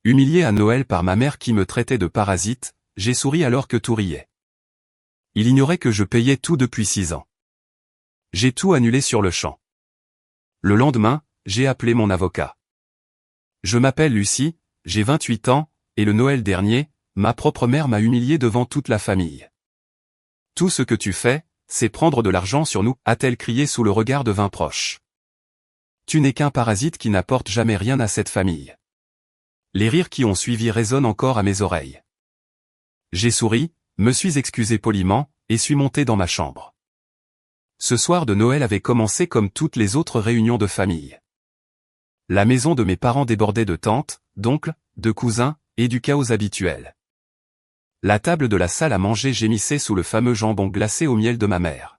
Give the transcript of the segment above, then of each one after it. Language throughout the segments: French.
Humilié à Noël par ma mère qui me traitait de parasite, j'ai souri alors que tout riait. Il ignorait que je payais tout depuis 6 ans. J'ai tout annulé sur le champ. Le lendemain, j'ai appelé mon avocat. Je m'appelle Lucie, j'ai 28 ans, et le Noël dernier, ma propre mère m'a humilié devant toute la famille. Tout ce que tu fais, c'est prendre de l'argent sur nous, a-t-elle crié sous le regard de 20 proches. Tu n'es qu'un parasite qui n'apporte jamais rien à cette famille. Les rires qui ont suivi résonnent encore à mes oreilles. J'ai souri, me suis excusé poliment, et suis monté dans ma chambre. Ce soir de Noël avait commencé comme toutes les autres réunions de famille. La maison de mes parents débordait de tantes, d'oncles, de cousins, et du chaos habituel. La table de la salle à manger gémissait sous le fameux jambon glacé au miel de ma mère.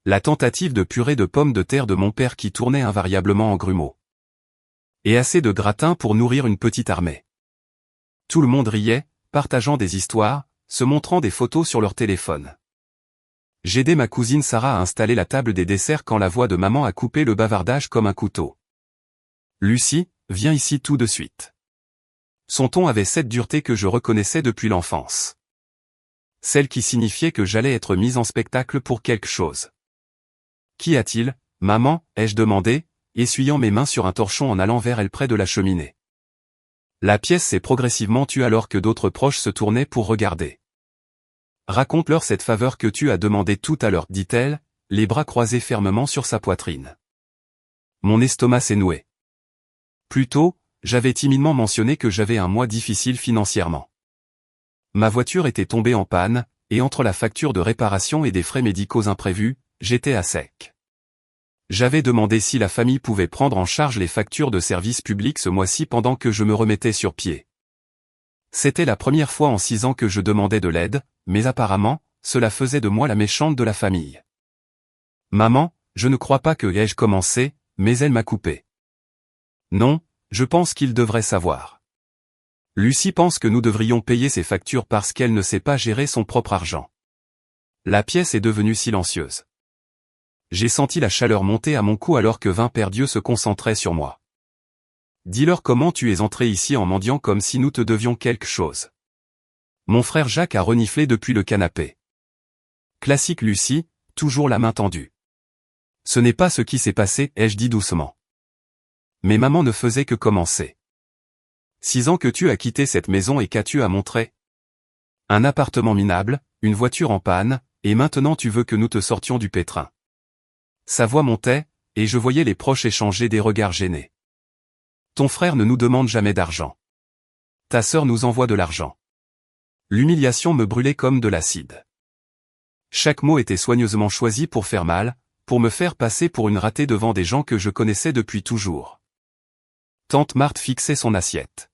La tentative de purée de pommes de terre de mon père qui tournait invariablement en grumeaux. Et assez de gratin pour nourrir une petite armée. Tout le monde riait, partageant des histoires, se montrant des photos sur leur téléphone. J'aidais ma cousine Sarah à installer la table des desserts quand la voix de maman a coupé le bavardage comme un couteau. Lucie, viens ici tout de suite. Son ton avait cette dureté que je reconnaissais depuis l'enfance. Celle qui signifiait que j'allais être mise en spectacle pour quelque chose. Qu'y a-t-il, maman, ai-je demandé, essuyant mes mains sur un torchon en allant vers elle près de la cheminée. La pièce s'est progressivement tue alors que d'autres proches se tournaient pour regarder. Raconte-leur cette faveur que tu as demandé tout à l'heure, dit-elle, les bras croisés fermement sur sa poitrine. Mon estomac s'est noué. Plus tôt, j'avais timidement mentionné que j'avais un mois difficile financièrement. Ma voiture était tombée en panne, et entre la facture de réparation et des frais médicaux imprévus, j'étais à sec. J'avais demandé si la famille pouvait prendre en charge les factures de services publics ce mois-ci pendant que je me remettais sur pied. C'était la première fois en 6 ans que je demandais de l'aide, mais apparemment, cela faisait de moi la méchante de la famille. Maman, je ne crois pas que ai-je commencé, mais elle m'a coupé. Non, je pense qu'il devrait savoir. Lucie pense que nous devrions payer ses factures parce qu'elle ne sait pas gérer son propre argent. La pièce est devenue silencieuse. J'ai senti la chaleur monter à mon cou alors que 20 pères d'yeux se concentraient sur moi. Dis-leur comment tu es entré ici en mendiant comme si nous te devions quelque chose. Mon frère Jacques a reniflé depuis le canapé. Classique Lucie, toujours la main tendue. Ce n'est pas ce qui s'est passé, ai-je dit doucement. Mais maman ne faisait que commencer. 6 ans que tu as quitté cette maison et qu'as-tu à montrer? Un appartement minable, une voiture en panne, et maintenant tu veux que nous te sortions du pétrin. Sa voix montait, et je voyais les proches échanger des regards gênés. Ton frère ne nous demande jamais d'argent. Ta sœur nous envoie de l'argent. L'humiliation me brûlait comme de l'acide. Chaque mot était soigneusement choisi pour faire mal, pour me faire passer pour une ratée devant des gens que je connaissais depuis toujours. Tante Marthe fixait son assiette.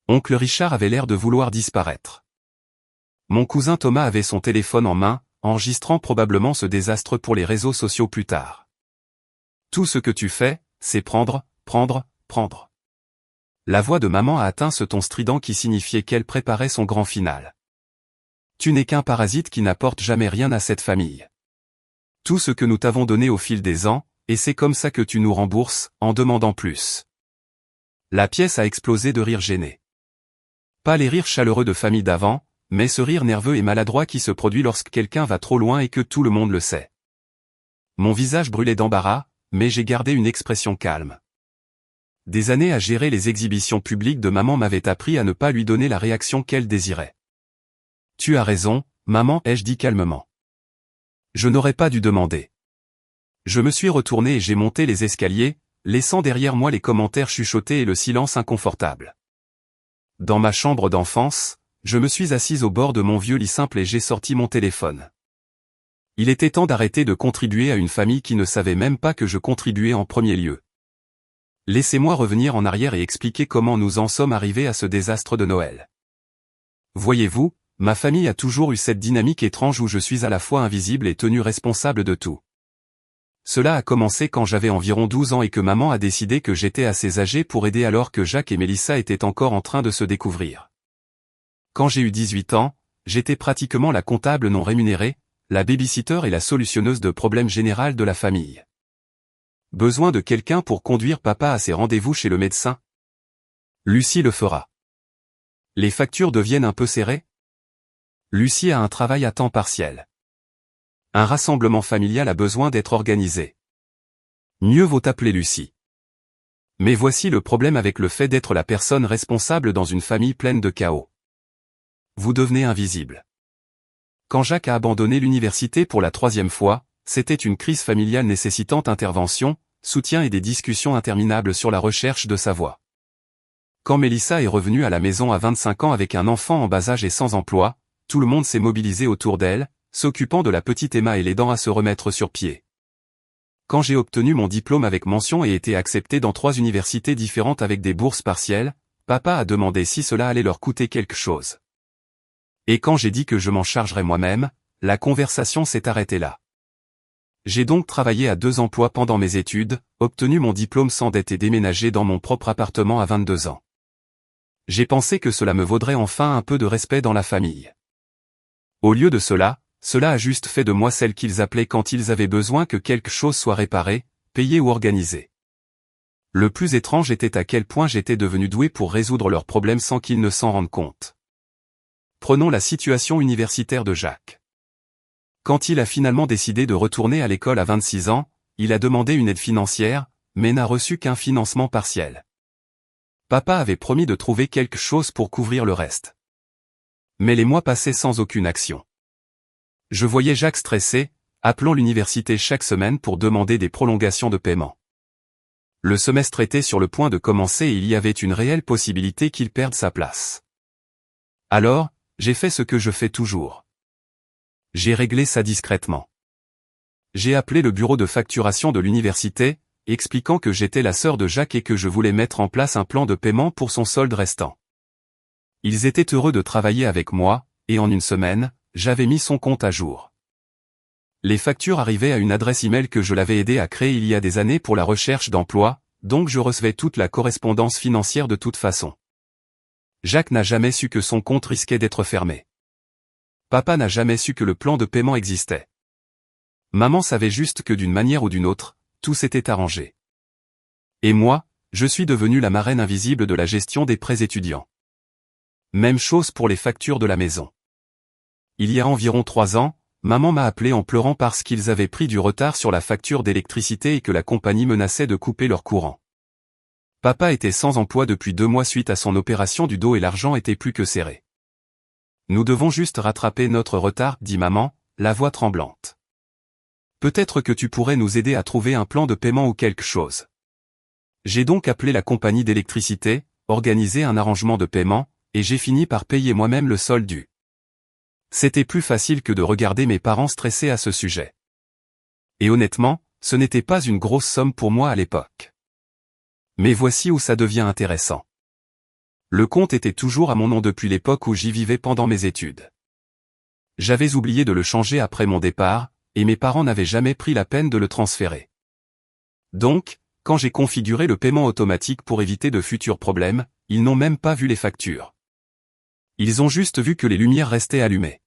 Oncle Richard avait l'air de vouloir disparaître. Mon cousin Thomas avait son téléphone en main, enregistrant probablement ce désastre pour les réseaux sociaux plus tard. Tout ce que tu fais, c'est prendre, prendre, prendre. La voix de maman a atteint ce ton strident qui signifiait qu'elle préparait son grand final. Tu n'es qu'un parasite qui n'apporte jamais rien à cette famille. Tout ce que nous t'avons donné au fil des ans, et c'est comme ça que tu nous rembourses, en demandant plus. La pièce a explosé de rires gênés. Pas les rires chaleureux de famille d'avant, mais ce rire nerveux et maladroit qui se produit lorsque quelqu'un va trop loin et que tout le monde le sait. Mon visage brûlait d'embarras, mais j'ai gardé une expression calme. Des années à gérer les exhibitions publiques de maman m'avaient appris à ne pas lui donner la réaction qu'elle désirait. Tu as raison, maman, ai-je dit calmement. Je n'aurais pas dû demander. Je me suis retourné et j'ai monté les escaliers, laissant derrière moi les commentaires chuchotés et le silence inconfortable. Dans ma chambre d'enfance, je me suis assise au bord de mon vieux lit simple et j'ai sorti mon téléphone. Il était temps d'arrêter de contribuer à une famille qui ne savait même pas que je contribuais en premier lieu. Laissez-moi revenir en arrière et expliquer comment nous en sommes arrivés à ce désastre de Noël. Voyez-vous, ma famille a toujours eu cette dynamique étrange où je suis à la fois invisible et tenu responsable de tout. Cela a commencé quand j'avais environ 12 ans et que maman a décidé que j'étais assez âgé pour aider alors que Jacques et Mélissa étaient encore en train de se découvrir. Quand j'ai eu 18 ans, j'étais pratiquement la comptable non rémunérée, la babysitter et la solutionneuse de problèmes généraux de la famille. Besoin de quelqu'un pour conduire papa à ses rendez-vous chez le médecin? Lucie le fera. Les factures deviennent un peu serrées? Lucie a un travail à temps partiel. Un rassemblement familial a besoin d'être organisé. Mieux vaut appeler Lucie. Mais voici le problème avec le fait d'être la personne responsable dans une famille pleine de chaos. Vous devenez invisible. Quand Jacques a abandonné l'université pour la 3e fois, c'était une crise familiale nécessitant intervention, soutien et des discussions interminables sur la recherche de sa voie. Quand Mélissa est revenue à la maison à 25 ans avec un enfant en bas âge et sans emploi, tout le monde s'est mobilisé autour d'elle, s'occupant de la petite Emma et l'aidant à se remettre sur pied. Quand j'ai obtenu mon diplôme avec mention et été accepté dans 3 universités différentes avec des bourses partielles, papa a demandé si cela allait leur coûter quelque chose. Et quand j'ai dit que je m'en chargerais moi-même, la conversation s'est arrêtée là. J'ai donc travaillé à 2 emplois pendant mes études, obtenu mon diplôme sans dette et déménagé dans mon propre appartement à 22 ans. J'ai pensé que cela me vaudrait enfin un peu de respect dans la famille. Au lieu de cela a juste fait de moi celle qu'ils appelaient quand ils avaient besoin que quelque chose soit réparé, payé ou organisé. Le plus étrange était à quel point j'étais devenu doué pour résoudre leurs problèmes sans qu'ils ne s'en rendent compte. Prenons la situation universitaire de Jacques. Quand il a finalement décidé de retourner à l'école à 26 ans, il a demandé une aide financière, mais n'a reçu qu'un financement partiel. Papa avait promis de trouver quelque chose pour couvrir le reste. Mais les mois passaient sans aucune action. Je voyais Jacques stressé, appelant l'université chaque semaine pour demander des prolongations de paiement. Le semestre était sur le point de commencer et il y avait une réelle possibilité qu'il perde sa place. Alors, j'ai fait ce que je fais toujours. J'ai réglé ça discrètement. J'ai appelé le bureau de facturation de l'université, expliquant que j'étais la sœur de Jacques et que je voulais mettre en place un plan de paiement pour son solde restant. Ils étaient heureux de travailler avec moi, et en une semaine, j'avais mis son compte à jour. Les factures arrivaient à une adresse email que je l'avais aidé à créer il y a des années pour la recherche d'emploi, donc je recevais toute la correspondance financière de toute façon. Jacques n'a jamais su que son compte risquait d'être fermé. Papa n'a jamais su que le plan de paiement existait. Maman savait juste que d'une manière ou d'une autre, tout s'était arrangé. Et moi, je suis devenue la marraine invisible de la gestion des prêts étudiants. Même chose pour les factures de la maison. Il y a environ 3 ans, maman m'a appelé en pleurant parce qu'ils avaient pris du retard sur la facture d'électricité et que la compagnie menaçait de couper leur courant. Papa était sans emploi depuis 2 mois suite à son opération du dos et l'argent était plus que serré. Nous devons juste rattraper notre retard, dit maman, la voix tremblante. Peut-être que tu pourrais nous aider à trouver un plan de paiement ou quelque chose. J'ai donc appelé la compagnie d'électricité, organisé un arrangement de paiement, et j'ai fini par payer moi-même le solde dû. C'était plus facile que de regarder mes parents stressés à ce sujet. Et honnêtement, ce n'était pas une grosse somme pour moi à l'époque. Mais voici où ça devient intéressant. Le compte était toujours à mon nom depuis l'époque où j'y vivais pendant mes études. J'avais oublié de le changer après mon départ, et mes parents n'avaient jamais pris la peine de le transférer. Donc, quand j'ai configuré le paiement automatique pour éviter de futurs problèmes, ils n'ont même pas vu les factures. Ils ont juste vu que les lumières restaient allumées.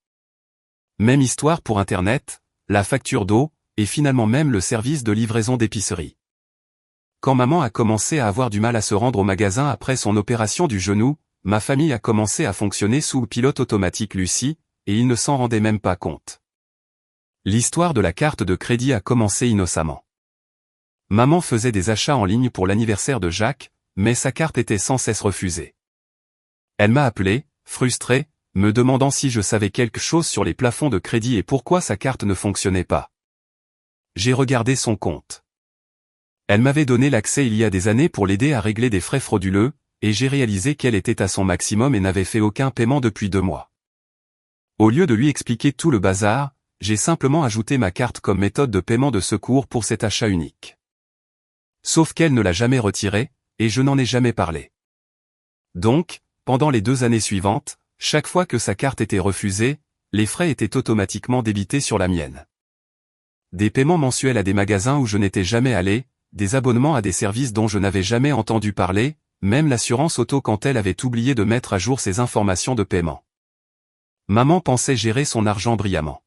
Même histoire pour Internet, la facture d'eau, et finalement même le service de livraison d'épicerie. Quand maman a commencé à avoir du mal à se rendre au magasin après son opération du genou, ma famille a commencé à fonctionner sous le pilote automatique Lucie, et ils ne s'en rendaient même pas compte. L'histoire de la carte de crédit a commencé innocemment. Maman faisait des achats en ligne pour l'anniversaire de Jacques, mais sa carte était sans cesse refusée. Elle m'a appelé, frustrée, me demandant si je savais quelque chose sur les plafonds de crédit et pourquoi sa carte ne fonctionnait pas. J'ai regardé son compte. Elle m'avait donné l'accès il y a des années pour l'aider à régler des frais frauduleux, et j'ai réalisé qu'elle était à son maximum et n'avait fait aucun paiement depuis 2 mois. Au lieu de lui expliquer tout le bazar, j'ai simplement ajouté ma carte comme méthode de paiement de secours pour cet achat unique. Sauf qu'elle ne l'a jamais retiré, et je n'en ai jamais parlé. Donc, pendant les 2 années suivantes, chaque fois que sa carte était refusée, les frais étaient automatiquement débités sur la mienne. Des paiements mensuels à des magasins où je n'étais jamais allé, des abonnements à des services dont je n'avais jamais entendu parler, même l'assurance auto quand elle avait oublié de mettre à jour ses informations de paiement. Maman pensait gérer son argent brillamment.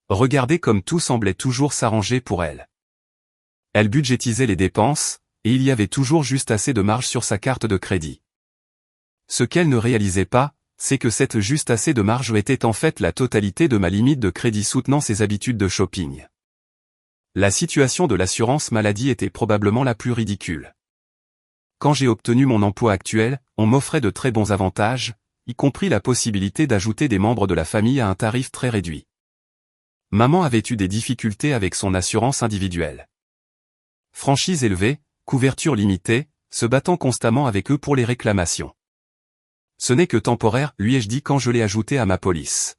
Regardez comme tout semblait toujours s'arranger pour elle. Elle budgétisait les dépenses, et il y avait toujours juste assez de marge sur sa carte de crédit. Ce qu'elle ne réalisait pas, c'est que cette juste assez de marge était en fait la totalité de ma limite de crédit soutenant ses habitudes de shopping. La situation de l'assurance maladie était probablement la plus ridicule. Quand j'ai obtenu mon emploi actuel, on m'offrait de très bons avantages, y compris la possibilité d'ajouter des membres de la famille à un tarif très réduit. Maman avait eu des difficultés avec son assurance individuelle. Franchise élevée, couverture limitée, se battant constamment avec eux pour les réclamations. Ce n'est que temporaire, lui ai-je dit quand je l'ai ajouté à ma police.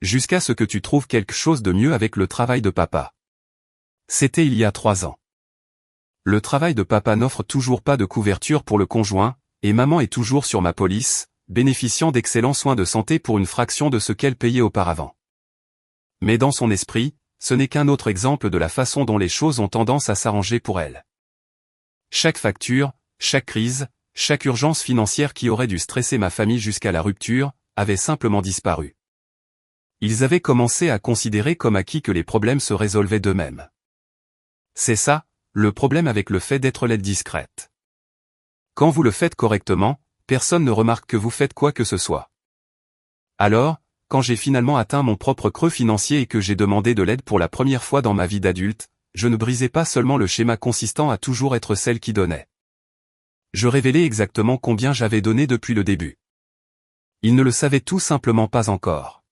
Jusqu'à ce que tu trouves quelque chose de mieux avec le travail de papa. C'était il y a 3 ans. Le travail de papa n'offre toujours pas de couverture pour le conjoint, et maman est toujours sur ma police, bénéficiant d'excellents soins de santé pour une fraction de ce qu'elle payait auparavant. Mais dans son esprit, ce n'est qu'un autre exemple de la façon dont les choses ont tendance à s'arranger pour elle. Chaque facture, chaque crise, chaque urgence financière qui aurait dû stresser ma famille jusqu'à la rupture, avait simplement disparu. Ils avaient commencé à considérer comme acquis que les problèmes se résolvaient d'eux-mêmes. C'est ça, le problème avec le fait d'être l'aide discrète. Quand vous le faites correctement, personne ne remarque que vous faites quoi que ce soit. Alors, quand j'ai finalement atteint mon propre creux financier et que j'ai demandé de l'aide pour la première fois dans ma vie d'adulte, je ne brisais pas seulement le schéma consistant à toujours être celle qui donnait. Je révélais exactement combien j'avais donné depuis le début. Ils ne le savaient tout simplement pas encore.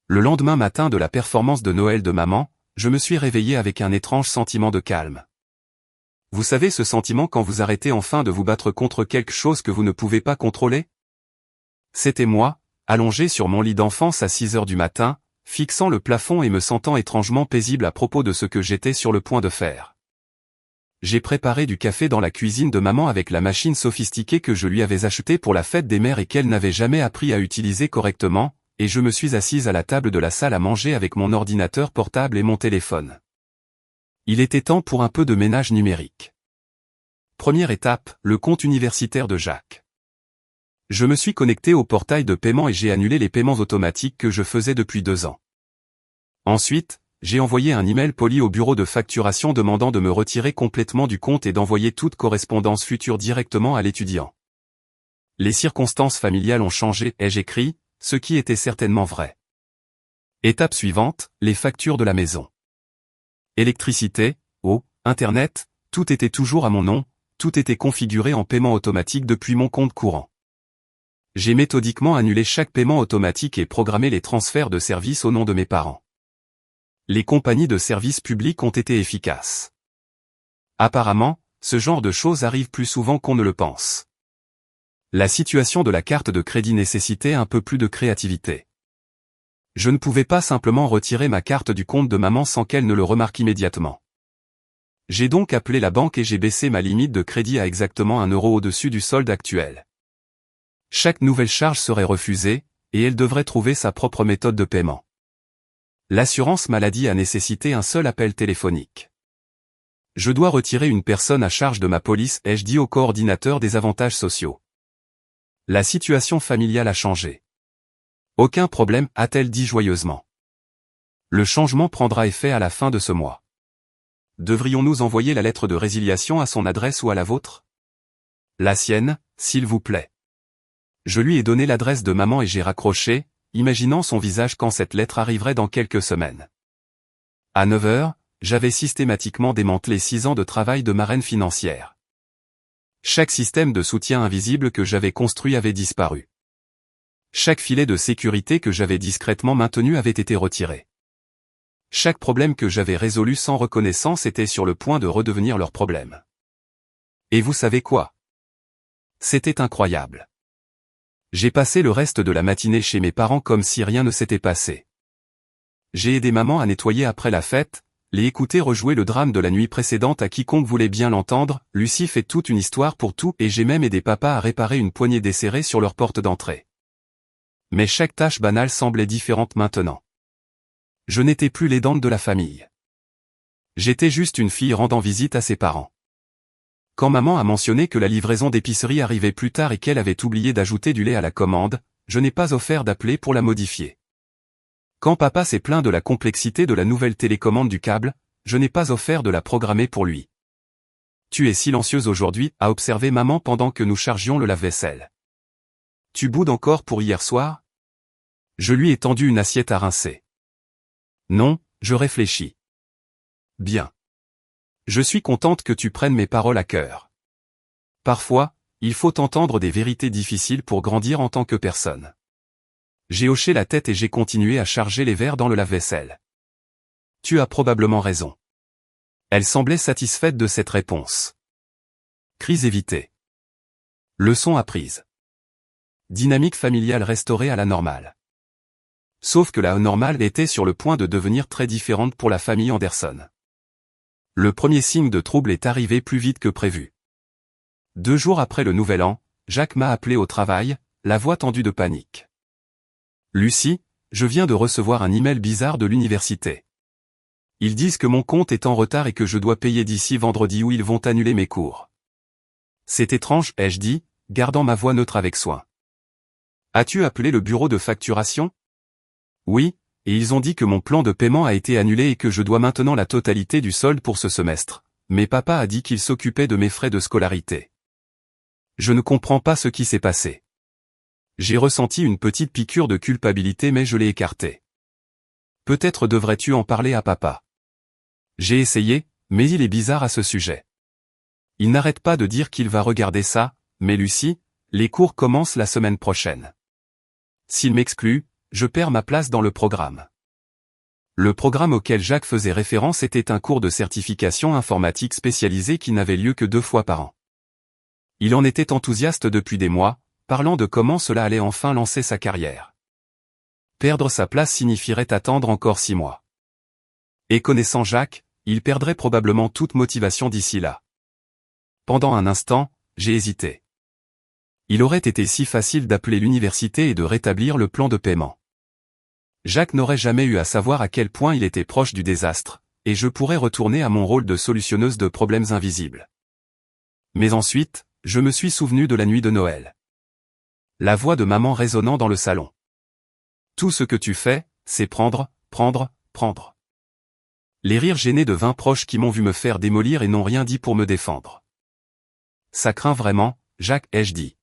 Le lendemain matin de la performance de Noël de maman, je me suis réveillé avec un étrange sentiment de calme. Vous savez ce sentiment quand vous arrêtez enfin de vous battre contre quelque chose que vous ne pouvez pas contrôler? C'était moi, allongé sur mon lit d'enfance à 6 heures du matin, fixant le plafond et me sentant étrangement paisible à propos de ce que j'étais sur le point de faire. J'ai préparé du café dans la cuisine de maman avec la machine sophistiquée que je lui avais achetée pour la fête des mères et qu'elle n'avait jamais appris à utiliser correctement, et je me suis assise à la table de la salle à manger avec mon ordinateur portable et mon téléphone. Il était temps pour un peu de ménage numérique. Première étape, le compte universitaire de Jacques. Je me suis connecté au portail de paiement et j'ai annulé les paiements automatiques que je faisais depuis 2 ans. Ensuite, j'ai envoyé un email poli au bureau de facturation demandant de me retirer complètement du compte et d'envoyer toute correspondance future directement à l'étudiant. Les circonstances familiales ont changé, ai-je écrit, ce qui était certainement vrai. Étape suivante, les factures de la maison. Électricité, eau, Internet, tout était toujours à mon nom, tout était configuré en paiement automatique depuis mon compte courant. J'ai méthodiquement annulé chaque paiement automatique et programmé les transferts de services au nom de mes parents. Les compagnies de services publics ont été efficaces. Apparemment, ce genre de choses arrive plus souvent qu'on ne le pense. La situation de la carte de crédit nécessitait un peu plus de créativité. Je ne pouvais pas simplement retirer ma carte du compte de maman sans qu'elle ne le remarque immédiatement. J'ai donc appelé la banque et j'ai baissé ma limite de crédit à exactement 1 euro au-dessus du solde actuel. Chaque nouvelle charge serait refusée, et elle devrait trouver sa propre méthode de paiement. L'assurance maladie a nécessité un seul appel téléphonique. Je dois retirer une personne à charge de ma police, ai-je dit au coordinateur des avantages sociaux. La situation familiale a changé. Aucun problème, a-t-elle dit joyeusement. Le changement prendra effet à la fin de ce mois. Devrions-nous envoyer la lettre de résiliation à son adresse ou à la vôtre? La sienne, s'il vous plaît. Je lui ai donné l'adresse de maman et j'ai raccroché, imaginant son visage quand cette lettre arriverait dans quelques semaines. À 9 heures, j'avais systématiquement démantelé 6 ans de travail de marraine financière. Chaque système de soutien invisible que j'avais construit avait disparu. Chaque filet de sécurité que j'avais discrètement maintenu avait été retiré. Chaque problème que j'avais résolu sans reconnaissance était sur le point de redevenir leur problème. Et vous savez quoi? C'était incroyable. J'ai passé le reste de la matinée chez mes parents comme si rien ne s'était passé. J'ai aidé maman à nettoyer après la fête, les écouter rejouer le drame de la nuit précédente à quiconque voulait bien l'entendre, Lucie fait toute une histoire pour tout et j'ai même aidé papa à réparer une poignée desserrée sur leur porte d'entrée. Mais chaque tâche banale semblait différente maintenant. Je n'étais plus l'aidante de la famille. J'étais juste une fille rendant visite à ses parents. Quand maman a mentionné que la livraison d'épicerie arrivait plus tard et qu'elle avait oublié d'ajouter du lait à la commande, je n'ai pas offert d'appeler pour la modifier. Quand papa s'est plaint de la complexité de la nouvelle télécommande du câble, je n'ai pas offert de la programmer pour lui. Tu es silencieuse aujourd'hui, a observé maman pendant que nous chargions le lave-vaisselle. Tu boudes encore pour hier soir? Je lui ai tendu une assiette à rincer. Non, je réfléchis. Bien. Je suis contente que tu prennes mes paroles à cœur. Parfois, il faut entendre des vérités difficiles pour grandir en tant que personne. J'ai hoché la tête et j'ai continué à charger les verres dans le lave-vaisselle. Tu as probablement raison. Elle semblait satisfaite de cette réponse. Crise évitée. Leçon apprise. Dynamique familiale restaurée à la normale. Sauf que la normale était sur le point de devenir très différente pour la famille Anderson. Le premier signe de trouble est arrivé plus vite que prévu. 2 jours après le nouvel an, Jacques m'a appelé au travail, la voix tendue de panique. Lucie, je viens de recevoir un email bizarre de l'université. Ils disent que mon compte est en retard et que je dois payer d'ici vendredi ou ils vont annuler mes cours. C'est étrange, ai-je dit, gardant ma voix neutre avec soin. As-tu appelé le bureau de facturation? Oui, et ils ont dit que mon plan de paiement a été annulé et que je dois maintenant la totalité du solde pour ce semestre, mais papa a dit qu'il s'occupait de mes frais de scolarité. Je ne comprends pas ce qui s'est passé. J'ai ressenti une petite piqûre de culpabilité mais je l'ai écartée. Peut-être devrais-tu en parler à papa. J'ai essayé, mais il est bizarre à ce sujet. Il n'arrête pas de dire qu'il va regarder ça, mais Lucie, les cours commencent la semaine prochaine. S'il m'exclut, je perds ma place dans le programme. Le programme auquel Jacques faisait référence était un cours de certification informatique spécialisé qui n'avait lieu que 2 fois par an. Il en était enthousiaste depuis des mois, parlant de comment cela allait enfin lancer sa carrière. Perdre sa place signifierait attendre encore 6 mois. Et connaissant Jacques, il perdrait probablement toute motivation d'ici là. Pendant un instant, j'ai hésité. Il aurait été si facile d'appeler l'université et de rétablir le plan de paiement. Jacques n'aurait jamais eu à savoir à quel point il était proche du désastre, et je pourrais retourner à mon rôle de solutionneuse de problèmes invisibles. Mais ensuite, je me suis souvenu de la nuit de Noël. La voix de maman résonnant dans le salon. Tout ce que tu fais, c'est prendre, prendre, prendre. Les rires gênés de 20 proches qui m'ont vu me faire démolir et n'ont rien dit pour me défendre. Ça craint vraiment, Jacques, ai-je dit.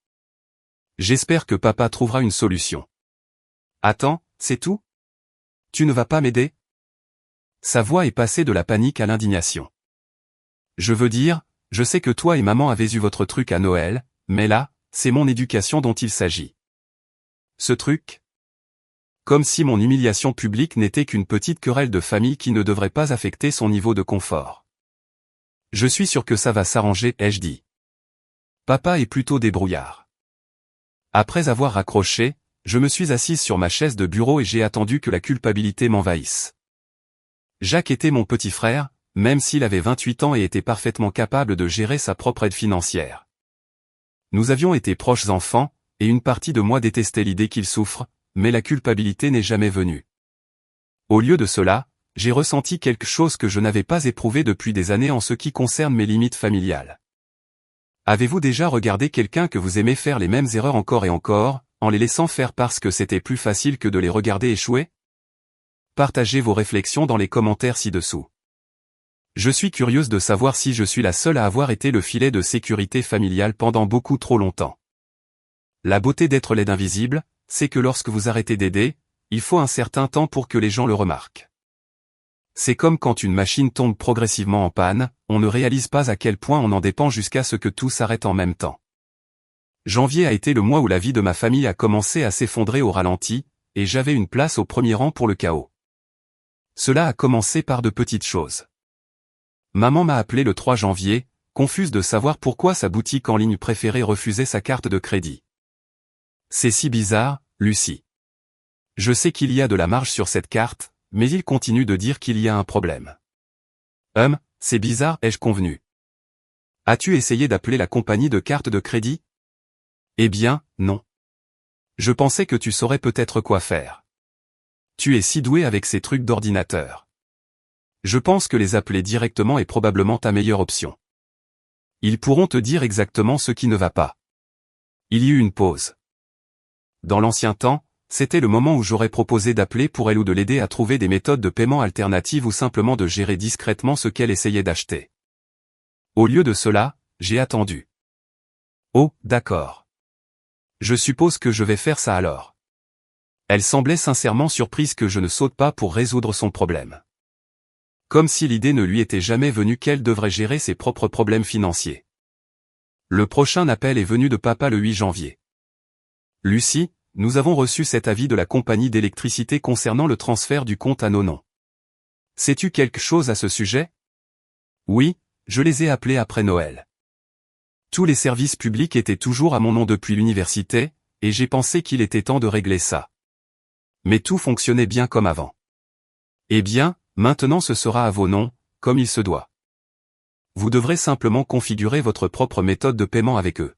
J'espère que papa trouvera une solution. Attends, c'est tout? Tu ne vas pas m'aider? Sa voix est passée de la panique à l'indignation. Je veux dire, je sais que toi et maman avez eu votre truc à Noël, mais là, c'est mon éducation dont il s'agit. Ce truc? Comme si mon humiliation publique n'était qu'une petite querelle de famille qui ne devrait pas affecter son niveau de confort. Je suis sûr que ça va s'arranger, ai-je dit. Papa est plutôt débrouillard. Après avoir raccroché, je me suis assise sur ma chaise de bureau et j'ai attendu que la culpabilité m'envahisse. Jacques était mon petit frère, même s'il avait 28 ans et était parfaitement capable de gérer sa propre aide financière. Nous avions été proches enfants, et une partie de moi détestait l'idée qu'il souffre, mais la culpabilité n'est jamais venue. Au lieu de cela, j'ai ressenti quelque chose que je n'avais pas éprouvé depuis des années en ce qui concerne mes limites familiales. Avez-vous déjà regardé quelqu'un que vous aimez faire les mêmes erreurs encore et encore, en les laissant faire parce que c'était plus facile que de les regarder échouer? Partagez vos réflexions dans les commentaires ci-dessous. Je suis curieuse de savoir si je suis la seule à avoir été le filet de sécurité familiale pendant beaucoup trop longtemps. La beauté d'être l'aide invisible, c'est que lorsque vous arrêtez d'aider, il faut un certain temps pour que les gens le remarquent. C'est comme quand une machine tombe progressivement en panne, on ne réalise pas à quel point on en dépend jusqu'à ce que tout s'arrête en même temps. Janvier a été le mois où la vie de ma famille a commencé à s'effondrer au ralenti, et j'avais une place au premier rang pour le chaos. Cela a commencé par de petites choses. Maman m'a appelé le 3 janvier, confuse de savoir pourquoi sa boutique en ligne préférée refusait sa carte de crédit. C'est si bizarre, Lucie. Je sais qu'il y a de la marge sur cette carte, mais il continue de dire qu'il y a un problème. C'est bizarre, ai-je convenu. As-tu essayé d'appeler la compagnie de carte de crédit? Eh bien, non. Je pensais que tu saurais peut-être quoi faire. Tu es si doué avec ces trucs d'ordinateur. Je pense que les appeler directement est probablement ta meilleure option. Ils pourront te dire exactement ce qui ne va pas. Il y eut une pause. Dans l'ancien temps, c'était le moment où j'aurais proposé d'appeler pour elle ou de l'aider à trouver des méthodes de paiement alternatives ou simplement de gérer discrètement ce qu'elle essayait d'acheter. Au lieu de cela, j'ai attendu. Oh, d'accord. Je suppose que je vais faire ça alors. Elle semblait sincèrement surprise que je ne saute pas pour résoudre son problème. Comme si l'idée ne lui était jamais venue qu'elle devrait gérer ses propres problèmes financiers. Le prochain appel est venu de papa le 8 janvier. Lucie, nous avons reçu cet avis de la compagnie d'électricité concernant le transfert du compte à nos noms. Sais-tu quelque chose à ce sujet? Oui, je les ai appelés après Noël. Tous les services publics étaient toujours à mon nom depuis l'université, et j'ai pensé qu'il était temps de régler ça. Mais tout fonctionnait bien comme avant. Eh bien, maintenant ce sera à vos noms, comme il se doit. Vous devrez simplement configurer votre propre méthode de paiement avec eux.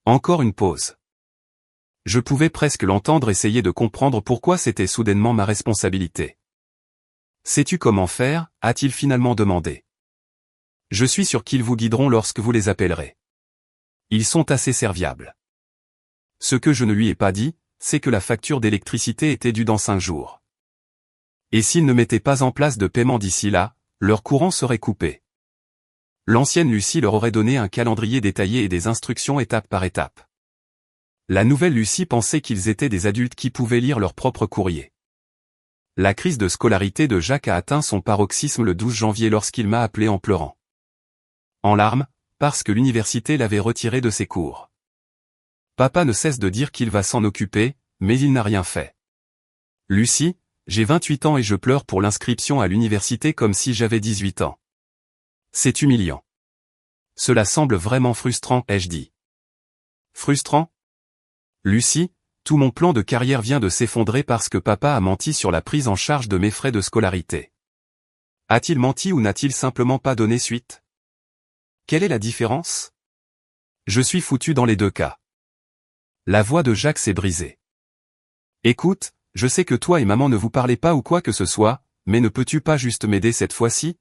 Encore une pause. Je pouvais presque l'entendre essayer de comprendre pourquoi c'était soudainement ma responsabilité. Sais-tu comment faire, a-t-il finalement demandé. Je suis sûr qu'ils vous guideront lorsque vous les appellerez. Ils sont assez serviables. Ce que je ne lui ai pas dit, c'est que la facture d'électricité était due dans 5 jours. Et s'ils ne mettaient pas en place de paiement d'ici là, leur courant serait coupé. L'ancienne Lucie leur aurait donné un calendrier détaillé et des instructions étape par étape. La nouvelle Lucie pensait qu'ils étaient des adultes qui pouvaient lire leur propre courrier. La crise de scolarité de Jacques a atteint son paroxysme le 12 janvier lorsqu'il m'a appelé en pleurant. En larmes, parce que l'université l'avait retiré de ses cours. Papa ne cesse de dire qu'il va s'en occuper, mais il n'a rien fait. Lucie, j'ai 28 ans et je pleure pour l'inscription à l'université comme si j'avais 18 ans. C'est humiliant. Cela semble vraiment frustrant, ai-je dit. Frustrant? Lucie, tout mon plan de carrière vient de s'effondrer parce que papa a menti sur la prise en charge de mes frais de scolarité. A-t-il menti ou n'a-t-il simplement pas donné suite? Quelle est la différence? Je suis foutu dans les deux cas. La voix de Jacques s'est brisée. Écoute, je sais que toi et maman ne vous parlez pas ou quoi que ce soit, mais ne peux-tu pas juste m'aider cette fois-ci?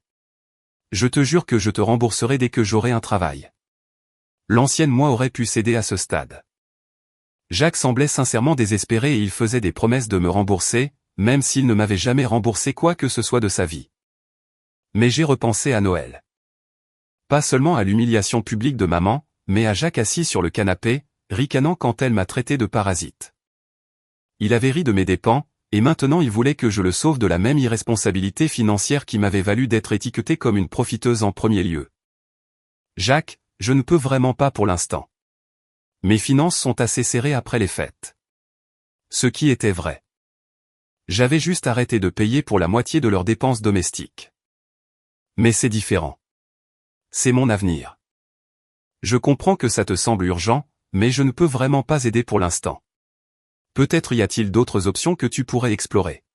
Je te jure que je te rembourserai dès que j'aurai un travail. L'ancienne moi aurait pu céder à ce stade. Jacques semblait sincèrement désespéré et il faisait des promesses de me rembourser, même s'il ne m'avait jamais remboursé quoi que ce soit de sa vie. Mais j'ai repensé à Noël. Pas seulement à l'humiliation publique de maman, mais à Jacques assis sur le canapé, ricanant quand elle m'a traité de parasite. Il avait ri de mes dépens, et maintenant il voulait que je le sauve de la même irresponsabilité financière qui m'avait valu d'être étiquetée comme une profiteuse en premier lieu. Jacques, je ne peux vraiment pas pour l'instant. Mes finances sont assez serrées après les fêtes. Ce qui était vrai. J'avais juste arrêté de payer pour la moitié de leurs dépenses domestiques. Mais c'est différent. C'est mon avenir. Je comprends que ça te semble urgent, mais je ne peux vraiment pas aider pour l'instant. Peut-être y a-t-il d'autres options que tu pourrais explorer.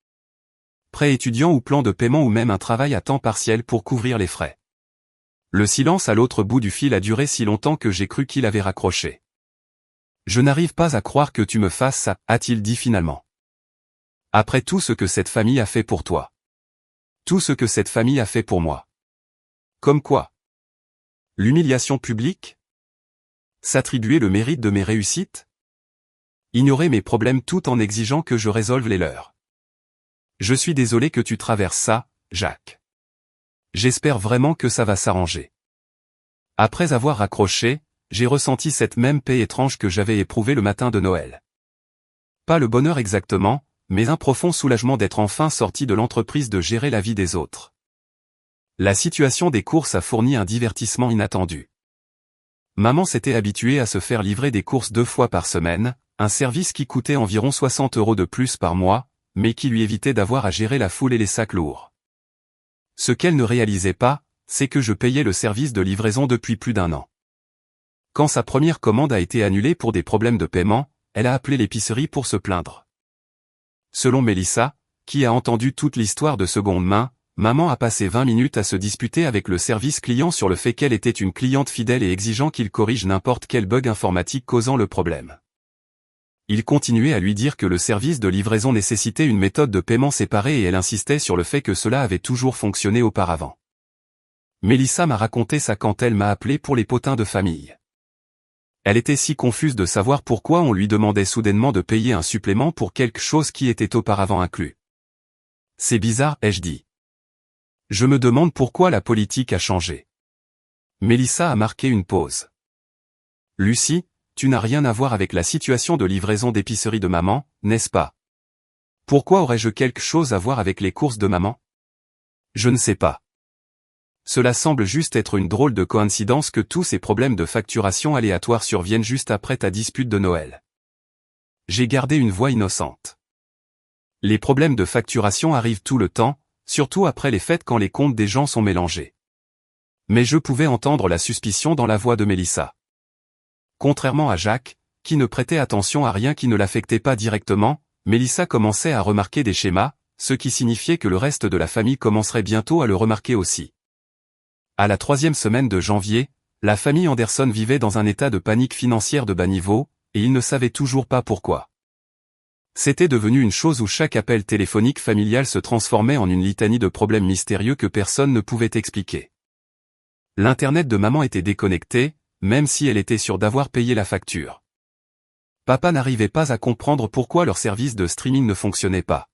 Prêt étudiant ou plan de paiement ou même un travail à temps partiel pour couvrir les frais. Le silence à l'autre bout du fil a duré si longtemps que j'ai cru qu'il avait raccroché. Je n'arrive pas à croire que tu me fasses ça, a-t-il dit finalement. Après tout ce que cette famille a fait pour toi. Tout ce que cette famille a fait pour moi. Comme quoi? L'humiliation publique? S'attribuer le mérite de mes réussites? Ignorer mes problèmes tout en exigeant que je résolve les leurs. Je suis désolé que tu traverses ça, Jacques. J'espère vraiment que ça va s'arranger. Après avoir raccroché, j'ai ressenti cette même paix étrange que j'avais éprouvée le matin de Noël. Pas le bonheur exactement, mais un profond soulagement d'être enfin sorti de l'entreprise de gérer la vie des autres. La situation des courses a fourni un divertissement inattendu. Maman s'était habituée à se faire livrer des courses 2 fois par semaine, un service qui coûtait environ 60 € de plus par mois, mais qui lui évitait d'avoir à gérer la foule et les sacs lourds. Ce qu'elle ne réalisait pas, c'est que je payais le service de livraison depuis plus d'1 an. Quand sa première commande a été annulée pour des problèmes de paiement, elle a appelé l'épicerie pour se plaindre. Selon Mélissa, qui a entendu toute l'histoire de seconde main, maman a passé 20 minutes à se disputer avec le service client sur le fait qu'elle était une cliente fidèle et exigeant qu'il corrige n'importe quel bug informatique causant le problème. Il continuait à lui dire que le service de livraison nécessitait une méthode de paiement séparée et elle insistait sur le fait que cela avait toujours fonctionné auparavant. Mélissa m'a raconté ça quand elle m'a appelé pour les potins de famille. Elle était si confuse de savoir pourquoi on lui demandait soudainement de payer un supplément pour quelque chose qui était auparavant inclus. C'est bizarre, ai-je dit. Je me demande pourquoi la politique a changé. Mélissa a marqué une pause. Lucie, tu n'as rien à voir avec la situation de livraison d'épicerie de maman, n'est-ce pas? Pourquoi aurais-je quelque chose à voir avec les courses de maman? Je ne sais pas. Cela semble juste être une drôle de coïncidence que tous ces problèmes de facturation aléatoires surviennent juste après ta dispute de Noël. J'ai gardé une voix innocente. Les problèmes de facturation arrivent tout le temps, surtout après les fêtes quand les comptes des gens sont mélangés. Mais je pouvais entendre la suspicion dans la voix de Mélissa. Contrairement à Jacques, qui ne prêtait attention à rien qui ne l'affectait pas directement, Mélissa commençait à remarquer des schémas, ce qui signifiait que le reste de la famille commencerait bientôt à le remarquer aussi. À la 3e semaine de janvier, la famille Anderson vivait dans un état de panique financière de bas niveau, et ils ne savaient toujours pas pourquoi. C'était devenu une chose où chaque appel téléphonique familial se transformait en une litanie de problèmes mystérieux que personne ne pouvait expliquer. L'Internet de maman était déconnecté, même si elle était sûre d'avoir payé la facture. Papa n'arrivait pas à comprendre pourquoi leur service de streaming ne fonctionnait pas.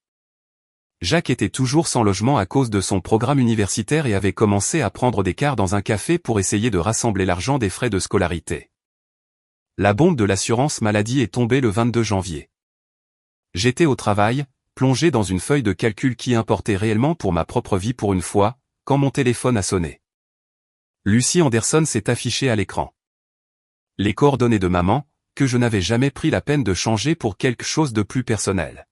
Jacques était toujours sans logement à cause de son programme universitaire et avait commencé à prendre des quarts dans un café pour essayer de rassembler l'argent des frais de scolarité. La bombe de l'assurance maladie est tombée le 22 janvier. J'étais au travail, plongé dans une feuille de calcul qui importait réellement pour ma propre vie pour une fois, quand mon téléphone a sonné. Lucie Anderson s'est affichée à l'écran. Les coordonnées de maman, que je n'avais jamais pris la peine de changer pour quelque chose de plus personnel.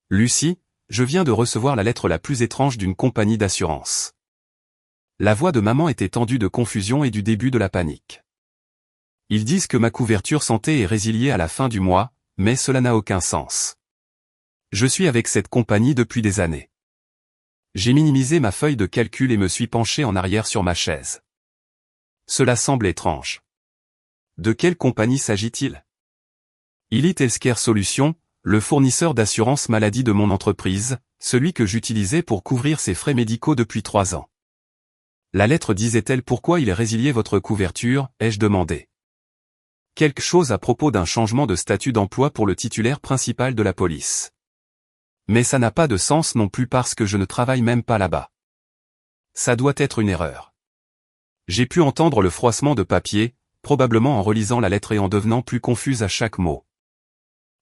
Lucie, je viens de recevoir la lettre la plus étrange d'une compagnie d'assurance. La voix de maman était tendue de confusion et du début de la panique. Ils disent que ma couverture santé est résiliée à la fin du mois, mais cela n'a aucun sens. Je suis avec cette compagnie depuis des années. J'ai minimisé ma feuille de calcul et me suis penché en arrière sur ma chaise. Cela semble étrange. De quelle compagnie s'agit-il? Elite Healthcare Solutions, le fournisseur d'assurance maladie de mon entreprise, celui que j'utilisais pour couvrir ses frais médicaux depuis 3 ans. La lettre disait-elle pourquoi il résiliait votre couverture, ai-je demandé. Quelque chose à propos d'un changement de statut d'emploi pour le titulaire principal de la police. Mais ça n'a pas de sens non plus parce que je ne travaille même pas là-bas. Ça doit être une erreur. J'ai pu entendre le froissement de papier, probablement en relisant la lettre et en devenant plus confuse à chaque mot.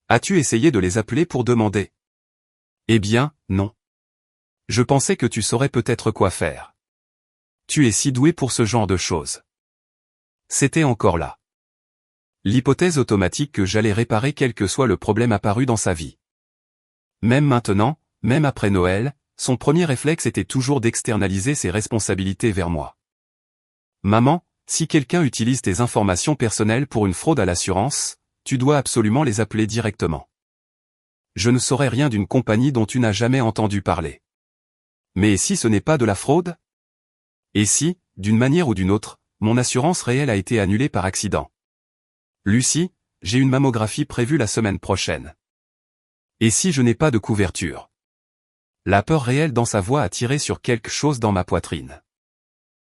As-tu essayé de les appeler pour demander? Eh bien, non. Je pensais que tu saurais peut-être quoi faire. Tu es si doué pour ce genre de choses. C'était encore là. L'hypothèse automatique que j'allais réparer quel que soit le problème apparu dans sa vie. Même maintenant, même après Noël, son premier réflexe était toujours d'externaliser ses responsabilités vers moi. Maman, si quelqu'un utilise tes informations personnelles pour une fraude à l'assurance, tu dois absolument les appeler directement. Je ne saurais rien d'une compagnie dont tu n'as jamais entendu parler. Mais si ce n'est pas de la fraude? Et si, d'une manière ou d'une autre, mon assurance réelle a été annulée par accident? Lucie, j'ai une mammographie prévue la semaine prochaine. Et si je n'ai pas de couverture? La peur réelle dans sa voix a tiré sur quelque chose dans ma poitrine.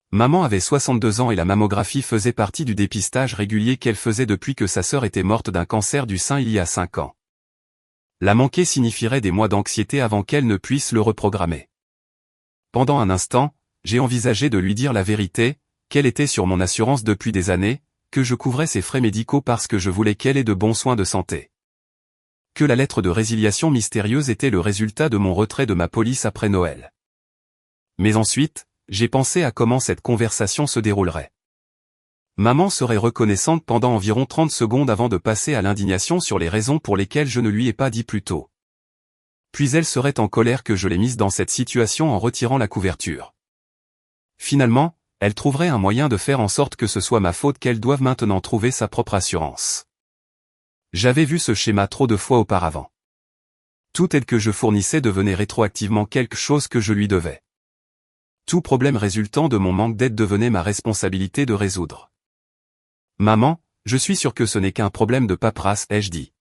Maman avait 62 ans et la mammographie faisait partie du dépistage régulier qu'elle faisait depuis que sa sœur était morte d'un cancer du sein il y a 5 ans. La manquer signifierait des mois d'anxiété avant qu'elle ne puisse le reprogrammer. Pendant un instant, j'ai envisagé de lui dire la vérité, qu'elle était sur mon assurance depuis des années, que je couvrais ses frais médicaux parce que je voulais qu'elle ait de bons soins de santé. Que la lettre de résiliation mystérieuse était le résultat de mon retrait de ma police après Noël. Mais ensuite, j'ai pensé à comment cette conversation se déroulerait. Maman serait reconnaissante pendant environ 30 secondes avant de passer à l'indignation sur les raisons pour lesquelles je ne lui ai pas dit plus tôt. Puis elle serait en colère que je l'ai mise dans cette situation en retirant la couverture. Finalement, elle trouverait un moyen de faire en sorte que ce soit ma faute qu'elle doive maintenant trouver sa propre assurance. J'avais vu ce schéma trop de fois auparavant. Tout tel que je fournissais devenait rétroactivement quelque chose que je lui devais. Tout problème résultant de mon manque d'aide devenait ma responsabilité de résoudre. Maman, je suis sûr que ce n'est qu'un problème de paperasse, ai-je dit.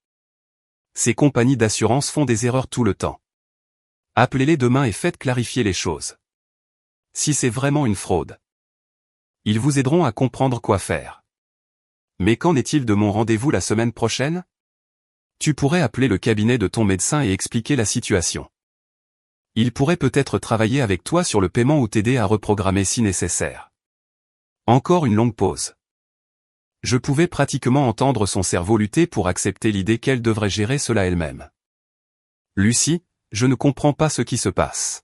Ces compagnies d'assurance font des erreurs tout le temps. Appelez-les demain et faites clarifier les choses. Si c'est vraiment une fraude, ils vous aideront à comprendre quoi faire. Mais qu'en est-il de mon rendez-vous la semaine prochaine? Tu pourrais appeler le cabinet de ton médecin et expliquer la situation. Il pourrait peut-être travailler avec toi sur le paiement ou t'aider à reprogrammer si nécessaire. Encore une longue pause. Je pouvais pratiquement entendre son cerveau lutter pour accepter l'idée qu'elle devrait gérer cela elle-même. Lucie, je ne comprends pas ce qui se passe.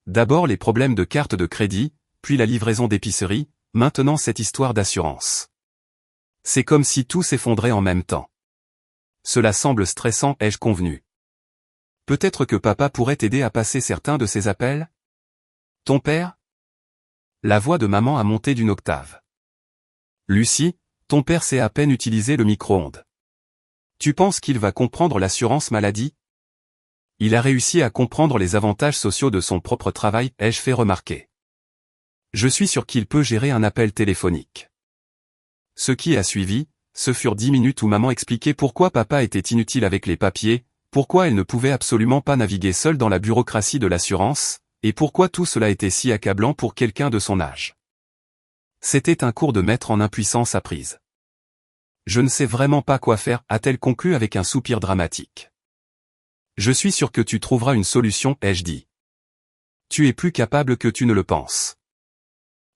D'abord les problèmes de carte de crédit, puis la livraison d'épicerie, maintenant cette histoire d'assurance. C'est comme si tout s'effondrait en même temps. Cela semble stressant, ai-je convenu. Peut-être que papa pourrait t'aider à passer certains de ces appels? Ton père? La voix de maman a monté d'une octave. Lucie, ton père sait à peine utiliser le micro-ondes. Tu penses qu'il va comprendre l'assurance maladie? Il a réussi à comprendre les avantages sociaux de son propre travail, ai-je fait remarquer. Je suis sûr qu'il peut gérer un appel téléphonique. Ce qui a suivi, ce furent 10 minutes où maman expliquait pourquoi papa était inutile avec les papiers, pourquoi elle ne pouvait absolument pas naviguer seule dans la bureaucratie de l'assurance, et pourquoi tout cela était si accablant pour quelqu'un de son âge. C'était un cours de maître en impuissance apprise. Je ne sais vraiment pas quoi faire, a-t-elle conclu avec un soupir dramatique. Je suis sûr que tu trouveras une solution, ai-je dit. Tu es plus capable que tu ne le penses.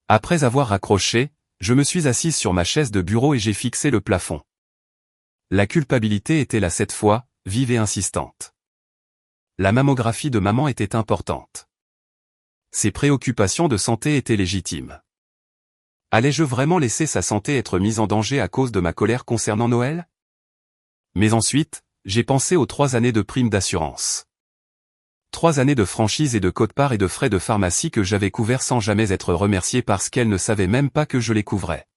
Après avoir raccroché, je me suis assise sur ma chaise de bureau et j'ai fixé le plafond. La culpabilité était là cette fois, vive et insistante. La mammographie de maman était importante. Ses préoccupations de santé étaient légitimes. Allais-je vraiment laisser sa santé être mise en danger à cause de ma colère concernant Noël? Mais ensuite, j'ai pensé aux 3 années de prime d'assurance. 3 années de franchise et de quote-part et de frais de pharmacie que j'avais couverts sans jamais être remercié parce qu'elle ne savait même pas que je les couvrais.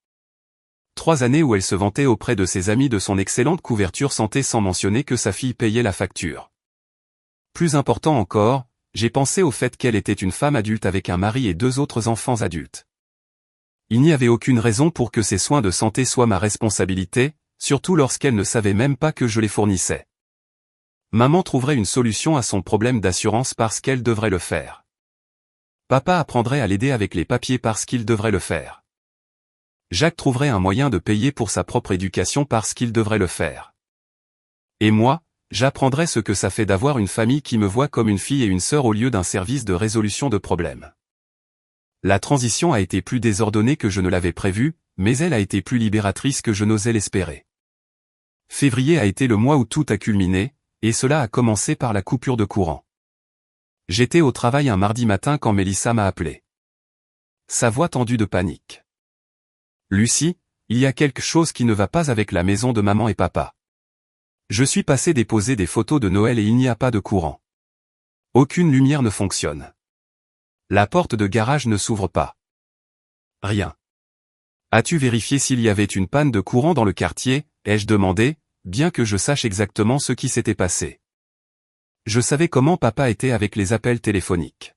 3 années où elle se vantait auprès de ses amis de son excellente couverture santé sans mentionner que sa fille payait la facture. Plus important encore, j'ai pensé au fait qu'elle était une femme adulte avec un mari et 2 autres enfants adultes. Il n'y avait aucune raison pour que ces soins de santé soient ma responsabilité, surtout lorsqu'elle ne savait même pas que je les fournissais. Maman trouverait une solution à son problème d'assurance parce qu'elle devrait le faire. Papa apprendrait à l'aider avec les papiers parce qu'il devrait le faire. Jacques trouverait un moyen de payer pour sa propre éducation parce qu'il devrait le faire. Et moi, j'apprendrais ce que ça fait d'avoir une famille qui me voit comme une fille et une sœur au lieu d'un service de résolution de problèmes. La transition a été plus désordonnée que je ne l'avais prévu, mais elle a été plus libératrice que je n'osais l'espérer. Février a été le mois où tout a culminé, et cela a commencé par la coupure de courant. J'étais au travail un mardi matin quand Mélissa m'a appelé. Sa voix tendue de panique. Lucie, il y a quelque chose qui ne va pas avec la maison de maman et papa. Je suis passé déposer des photos de Noël et il n'y a pas de courant. Aucune lumière ne fonctionne. La porte de garage ne s'ouvre pas. Rien. As-tu vérifié s'il y avait une panne de courant dans le quartier, ai-je demandé, bien que je sache exactement ce qui s'était passé. Je savais comment papa était avec les appels téléphoniques.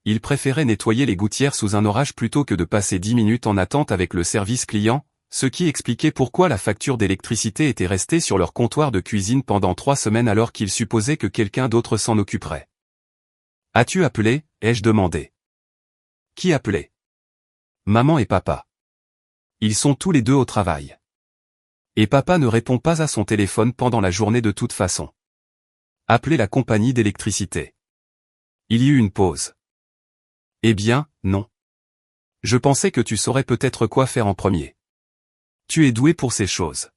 Il préférait nettoyer les gouttières sous un orage plutôt que de passer 10 minutes en attente avec le service client, ce qui expliquait pourquoi la facture d'électricité était restée sur leur comptoir de cuisine pendant 3 semaines alors qu'ils supposaient que quelqu'un d'autre s'en occuperait. As-tu appelé, ai-je demandé. Qui appelait? Maman et papa. Ils sont tous les deux au travail. Et papa ne répond pas à son téléphone pendant la journée de toute façon. Appelez la compagnie d'électricité. Il y eut une pause. Eh bien, non. Je pensais que tu saurais peut-être quoi faire en premier. Tu es doué pour ces choses.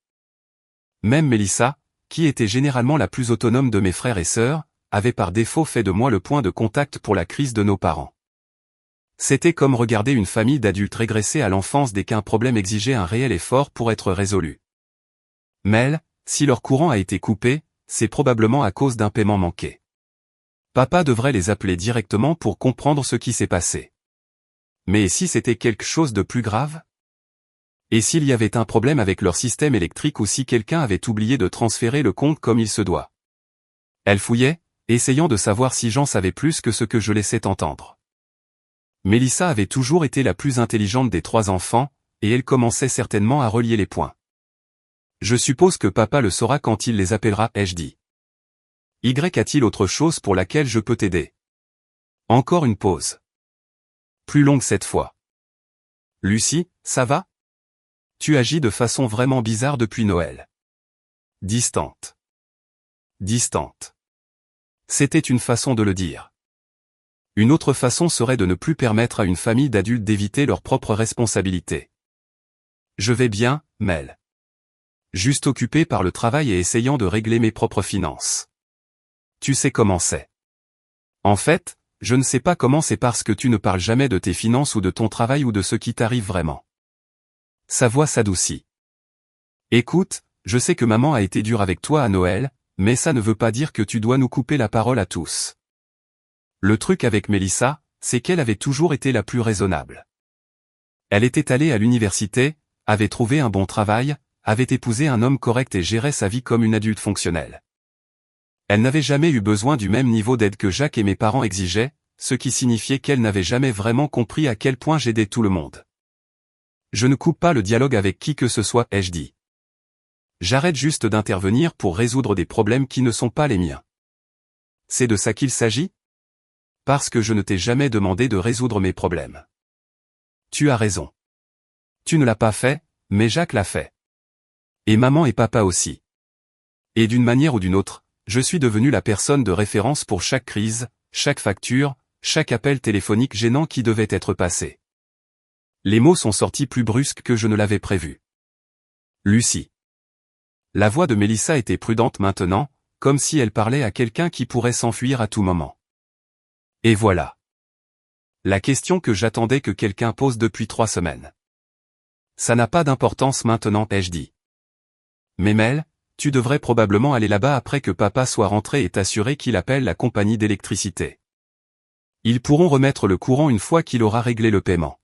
Même Mélissa, qui était généralement la plus autonome de mes frères et sœurs, avait par défaut fait de moi le point de contact pour la crise de nos parents. C'était comme regarder une famille d'adultes régresser à l'enfance dès qu'un problème exigeait un réel effort pour être résolu. Mais, si leur courant a été coupé, c'est probablement à cause d'un paiement manqué. Papa devrait les appeler directement pour comprendre ce qui s'est passé. Mais si c'était quelque chose de plus grave? Et s'il y avait un problème avec leur système électrique ou si quelqu'un avait oublié de transférer le compte comme il se doit? Elle fouillait, essayant de savoir si j'en savais plus que ce que je laissais entendre. Mélissa avait toujours été la plus intelligente des 3 enfants, et elle commençait certainement à relier les points. Je suppose que papa le saura quand il les appellera, ai-je dit. Y a-t-il autre chose pour laquelle je peux t'aider? Encore une pause. Plus longue cette fois. Lucie, ça va? Tu agis de façon vraiment bizarre depuis Noël. Distante. Distante. C'était une façon de le dire. Une autre façon serait de ne plus permettre à une famille d'adultes d'éviter leurs propres responsabilités. Je vais bien, Mel. Juste occupé par le travail et essayant de régler mes propres finances. Tu sais comment c'est. En fait, je ne sais pas comment c'est parce que tu ne parles jamais de tes finances ou de ton travail ou de ce qui t'arrive vraiment. Sa voix s'adoucit. Écoute, je sais que maman a été dure avec toi à Noël, mais ça ne veut pas dire que tu dois nous couper la parole à tous. Le truc avec Mélissa, c'est qu'elle avait toujours été la plus raisonnable. Elle était allée à l'université, avait trouvé un bon travail, avait épousé un homme correct et gérait sa vie comme une adulte fonctionnelle. Elle n'avait jamais eu besoin du même niveau d'aide que Jacques et mes parents exigeaient, ce qui signifiait qu'elle n'avait jamais vraiment compris à quel point j'aidais tout le monde. Je ne coupe pas le dialogue avec qui que ce soit, ai-je dit. J'arrête juste d'intervenir pour résoudre des problèmes qui ne sont pas les miens. C'est de ça qu'il s'agit? Parce que je ne t'ai jamais demandé de résoudre mes problèmes. Tu as raison. Tu ne l'as pas fait, mais Jacques l'a fait. Et maman et papa aussi. Et d'une manière ou d'une autre, je suis devenu la personne de référence pour chaque crise, chaque facture, chaque appel téléphonique gênant qui devait être passé. Les mots sont sortis plus brusques que je ne l'avais prévu. Lucie. La voix de Mélissa était prudente maintenant, comme si elle parlait à quelqu'un qui pourrait s'enfuir à tout moment. Et voilà. La question que j'attendais que quelqu'un pose depuis 3 semaines. Ça n'a pas d'importance maintenant, ai-je dit. Mais Mel, tu devrais probablement aller là-bas après que papa soit rentré et t'assurer qu'il appelle la compagnie d'électricité. Ils pourront remettre le courant une fois qu'il aura réglé le paiement.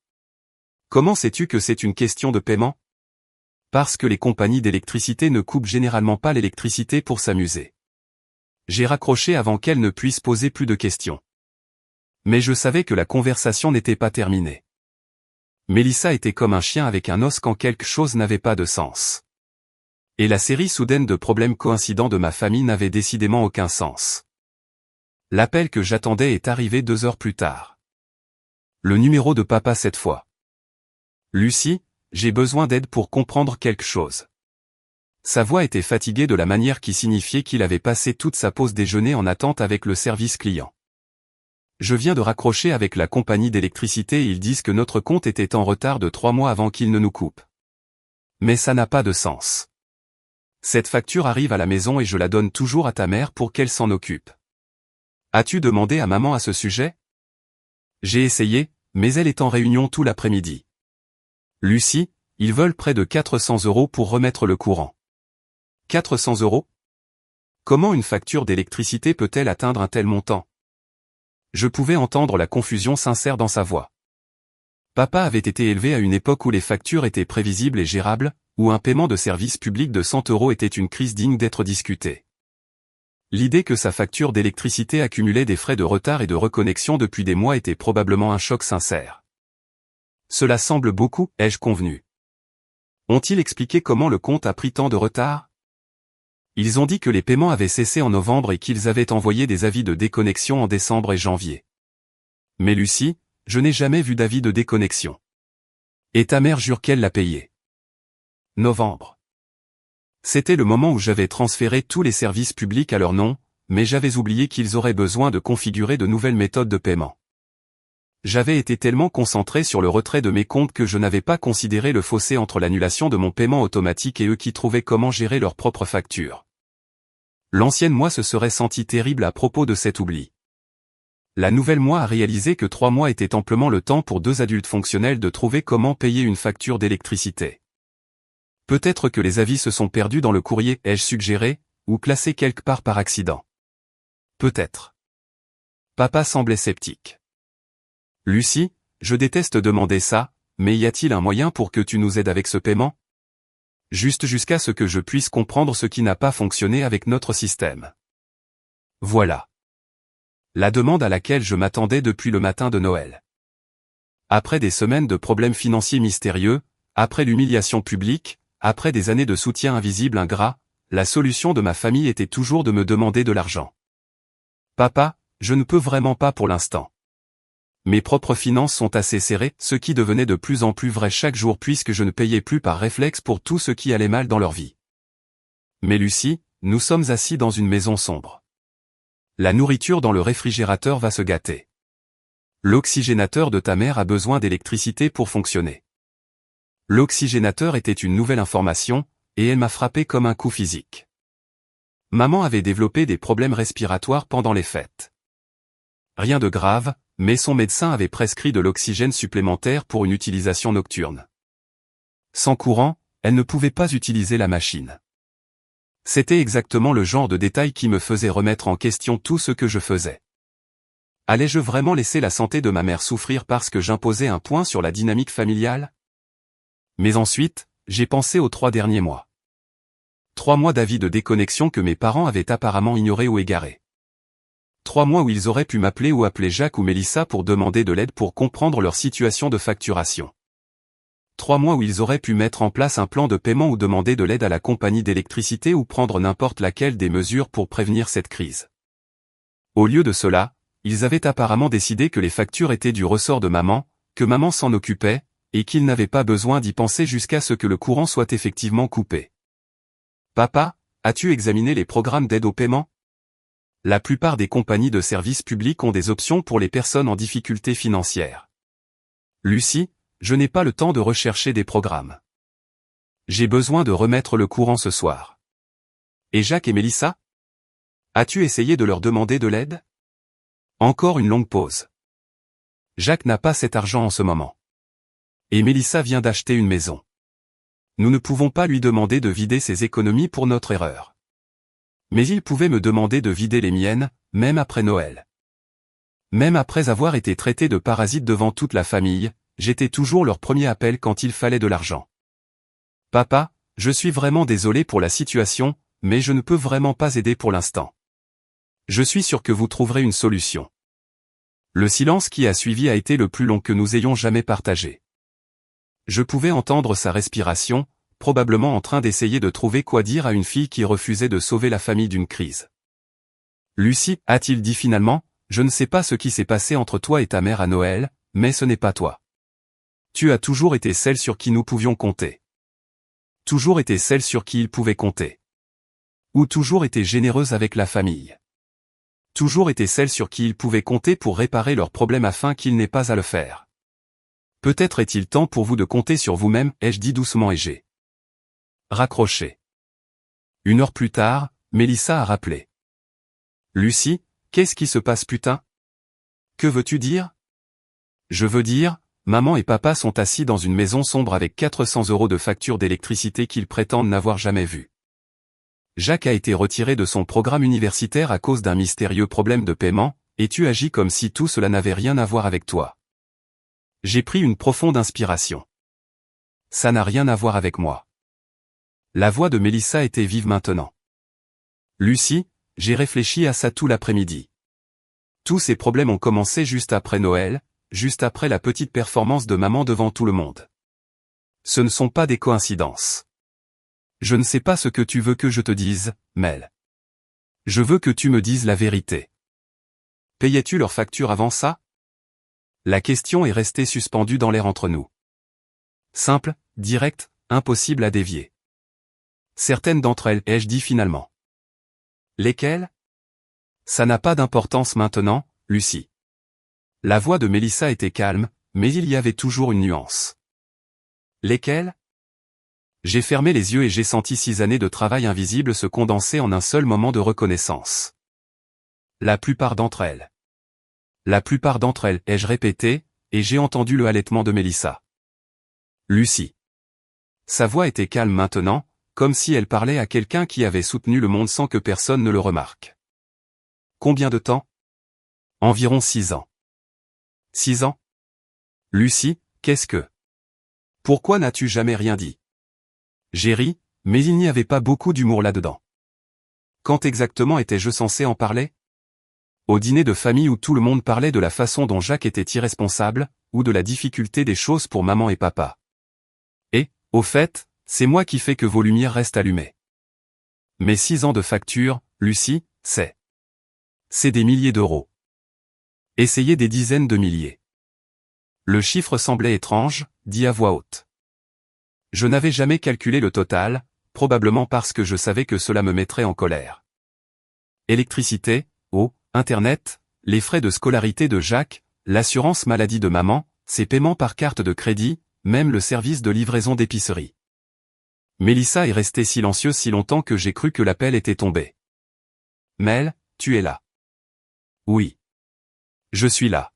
Comment sais-tu que c'est une question de paiement? Parce que les compagnies d'électricité ne coupent généralement pas l'électricité pour s'amuser. J'ai raccroché avant qu'elle ne puisse poser plus de questions. Mais je savais que la conversation n'était pas terminée. Mélissa était comme un chien avec un os quand quelque chose n'avait pas de sens. Et la série soudaine de problèmes coïncidents de ma famille n'avait décidément aucun sens. L'appel que j'attendais est arrivé 2 heures plus tard. Le numéro de papa cette fois. Lucie, j'ai besoin d'aide pour comprendre quelque chose. Sa voix était fatiguée de la manière qui signifiait qu'il avait passé toute sa pause déjeuner en attente avec le service client. Je viens de raccrocher avec la compagnie d'électricité et ils disent que notre compte était en retard de 3 mois avant qu'ils ne nous coupent. Mais ça n'a pas de sens. Cette facture arrive à la maison et je la donne toujours à ta mère pour qu'elle s'en occupe. As-tu demandé à maman à ce sujet? J'ai essayé, mais elle est en réunion tout l'après-midi. Lucie, ils veulent près de 400 € pour remettre le courant. 400 €? Comment une facture d'électricité peut-elle atteindre un tel montant? Je pouvais entendre la confusion sincère dans sa voix. Papa avait été élevé à une époque où les factures étaient prévisibles et gérables, où un paiement de service public de 100 € était une crise digne d'être discutée. L'idée que sa facture d'électricité accumulait des frais de retard et de reconnexion depuis des mois était probablement un choc sincère. Cela semble beaucoup, ai-je convenu. Ont-ils expliqué comment le compte a pris tant de retard? Ils ont dit que les paiements avaient cessé en novembre et qu'ils avaient envoyé des avis de déconnexion en décembre et janvier. Mais Lucie, je n'ai jamais vu d'avis de déconnexion. Et ta mère jure qu'elle l'a payé. Novembre. C'était le moment où j'avais transféré tous les services publics à leur nom, mais j'avais oublié qu'ils auraient besoin de configurer de nouvelles méthodes de paiement. J'avais été tellement concentré sur le retrait de mes comptes que je n'avais pas considéré le fossé entre l'annulation de mon paiement automatique et eux qui trouvaient comment gérer leurs propres factures. L'ancienne moi se serait sentie terrible à propos de cet oubli. La nouvelle moi a réalisé que 3 mois étaient amplement le temps pour 2 adultes fonctionnels de trouver comment payer une facture d'électricité. Peut-être que les avis se sont perdus dans le courrier, ai-je suggéré, ou classés quelque part par accident. Peut-être. Papa semblait sceptique. Lucie, je déteste demander ça, mais y a-t-il un moyen pour que tu nous aides avec ce paiement? Juste jusqu'à ce que je puisse comprendre ce qui n'a pas fonctionné avec notre système. Voilà. La demande à laquelle je m'attendais depuis le matin de Noël. Après des semaines de problèmes financiers mystérieux, après l'humiliation publique, après des années de soutien invisible ingrat, la solution de ma famille était toujours de me demander de l'argent. Papa, je ne peux vraiment pas pour l'instant. Mes propres finances sont assez serrées, ce qui devenait de plus en plus vrai chaque jour puisque je ne payais plus par réflexe pour tout ce qui allait mal dans leur vie. Mais Lucie, nous sommes assis dans une maison sombre. La nourriture dans le réfrigérateur va se gâter. L'oxygénateur de ta mère a besoin d'électricité pour fonctionner. L'oxygénateur était une nouvelle information, et elle m'a frappé comme un coup physique. Maman avait développé des problèmes respiratoires pendant les fêtes. Rien de grave, mais son médecin avait prescrit de l'oxygène supplémentaire pour une utilisation nocturne. Sans courant, elle ne pouvait pas utiliser la machine. C'était exactement le genre de détail qui me faisait remettre en question tout ce que je faisais. Allais-je vraiment laisser la santé de ma mère souffrir parce que j'imposais un point sur la dynamique familiale? Mais ensuite, j'ai pensé aux 3 derniers mois. 3 mois d'avis de déconnexion que mes parents avaient apparemment ignorés ou égarés. 3 mois où ils auraient pu m'appeler ou appeler Jacques ou Mélissa pour demander de l'aide pour comprendre leur situation de facturation. 3 mois où ils auraient pu mettre en place un plan de paiement ou demander de l'aide à la compagnie d'électricité ou prendre n'importe laquelle des mesures pour prévenir cette crise. Au lieu de cela, ils avaient apparemment décidé que les factures étaient du ressort de maman, que maman s'en occupait, et qu'ils n'avaient pas besoin d'y penser jusqu'à ce que le courant soit effectivement coupé. Papa, as-tu examiné les programmes d'aide au paiement? La plupart des compagnies de services publics ont des options pour les personnes en difficulté financière. Lucie, je n'ai pas le temps de rechercher des programmes. J'ai besoin de remettre le courant ce soir. Et Jacques et Mélissa? As-tu essayé de leur demander de l'aide? Encore une longue pause. Jacques n'a pas cet argent en ce moment. Et Mélissa vient d'acheter une maison. Nous ne pouvons pas lui demander de vider ses économies pour notre erreur. Mais il pouvait me demander de vider les miennes, même après Noël. Même après avoir été traité de parasite devant toute la famille, j'étais toujours leur premier appel quand il fallait de l'argent. Papa, je suis vraiment désolé pour la situation, mais je ne peux vraiment pas aider pour l'instant. Je suis sûr que vous trouverez une solution. Le silence qui a suivi a été le plus long que nous ayons jamais partagé. Je pouvais entendre sa respiration, probablement en train d'essayer de trouver quoi dire à une fille qui refusait de sauver la famille d'une crise. Lucie, a-t-il dit finalement, je ne sais pas ce qui s'est passé entre toi et ta mère à Noël, mais ce n'est pas toi. Tu as toujours été celle sur qui nous pouvions compter. Toujours été celle sur qui ils pouvaient compter. Ou toujours été généreuse avec la famille. Toujours été celle sur qui ils pouvaient compter pour réparer leurs problèmes afin qu'ils n'aient pas à le faire. Peut-être est-il temps pour vous de compter sur vous-même, ai-je dit doucement et j'ai raccroché. 1 heure plus tard, Mélissa a rappelé. Lucie, qu'est-ce qui se passe putain? Que veux-tu dire? Je veux dire, maman et papa sont assis dans une maison sombre avec 400 € de facture d'électricité qu'ils prétendent n'avoir jamais vue. Jacques a été retiré de son programme universitaire à cause d'un mystérieux problème de paiement, et tu agis comme si tout cela n'avait rien à voir avec toi. J'ai pris une profonde inspiration. Ça n'a rien à voir avec moi. La voix de Mélissa était vive maintenant. Lucie, j'ai réfléchi à ça tout l'après-midi. Tous ces problèmes ont commencé juste après Noël, juste après la petite performance de maman devant tout le monde. Ce ne sont pas des coïncidences. Je ne sais pas ce que tu veux que je te dise, Mel. Je veux que tu me dises la vérité. Payais-tu leurs factures avant ça? La question est restée suspendue dans l'air entre nous. Simple, directe, impossible à dévier. Certaines d'entre elles, ai-je dit finalement. Lesquelles? Ça n'a pas d'importance maintenant, Lucie. La voix de Mélissa était calme, mais il y avait toujours une nuance. Lesquelles? J'ai fermé les yeux et j'ai senti 6 années de travail invisible se condenser en un seul moment de reconnaissance. La plupart d'entre elles. La plupart d'entre elles, ai-je répété, et j'ai entendu le halètement de Mélissa. Lucie. Sa voix était calme maintenant, comme si elle parlait à quelqu'un qui avait soutenu le monde sans que personne ne le remarque. Combien de temps? Environ 6 ans. 6 ans? Lucie, qu'est-ce que? Pourquoi n'as-tu jamais rien dit? J'ai ri, mais il n'y avait pas beaucoup d'humour là-dedans. Quand exactement étais-je censé en parler? Au dîner de famille où tout le monde parlait de la façon dont Jacques était irresponsable, ou de la difficulté des choses pour maman et papa. Et, au fait, c'est moi qui fais que vos lumières restent allumées. Mais 6 ans de facture, Lucie, c'est des milliers d'euros. Essayez des dizaines de milliers. Le chiffre semblait étrange, dit à voix haute. Je n'avais jamais calculé le total, probablement parce que je savais que cela me mettrait en colère. Électricité, eau, Internet, les frais de scolarité de Jacques, l'assurance maladie de maman, ses paiements par carte de crédit, même le service de livraison d'épicerie. Mélissa est restée silencieuse si longtemps que j'ai cru que l'appel était tombé. Mel, tu es là. Oui. Je suis là.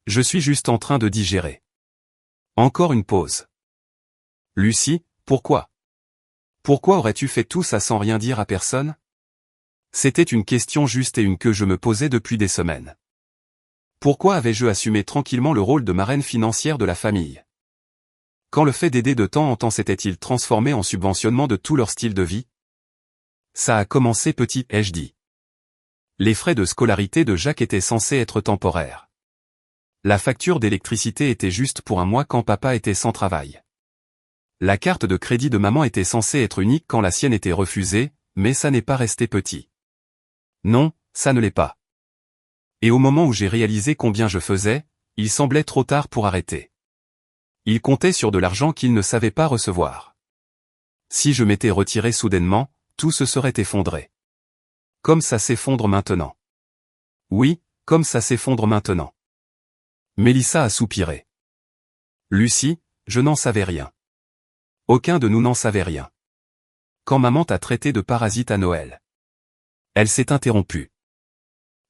Je suis juste en train de digérer. Encore une pause. Lucie, pourquoi? Pourquoi aurais-tu fait tout ça sans rien dire à personne? C'était une question juste et une que je me posais depuis des semaines. Pourquoi avais-je assumé tranquillement le rôle de marraine financière de la famille? Quand le fait d'aider de temps en temps s'était-il transformé en subventionnement de tout leur style de vie? Ça a commencé petit, ai-je dit. Les frais de scolarité de Jacques étaient censés être temporaires. La facture d'électricité était juste pour un mois quand papa était sans travail. La carte de crédit de maman était censée être unique quand la sienne était refusée, mais ça n'est pas resté petit. Non, ça ne l'est pas. Et au moment où j'ai réalisé combien je faisais, il semblait trop tard pour arrêter. Il comptait sur de l'argent qu'il ne savait pas recevoir. Si je m'étais retiré soudainement, tout se serait effondré. Comme ça s'effondre maintenant. Oui, comme ça s'effondre maintenant. Mélissa a soupiré. Lucie, je n'en savais rien. Aucun de nous n'en savait rien. Quand maman t'a traité de parasite à Noël. Elle s'est interrompue.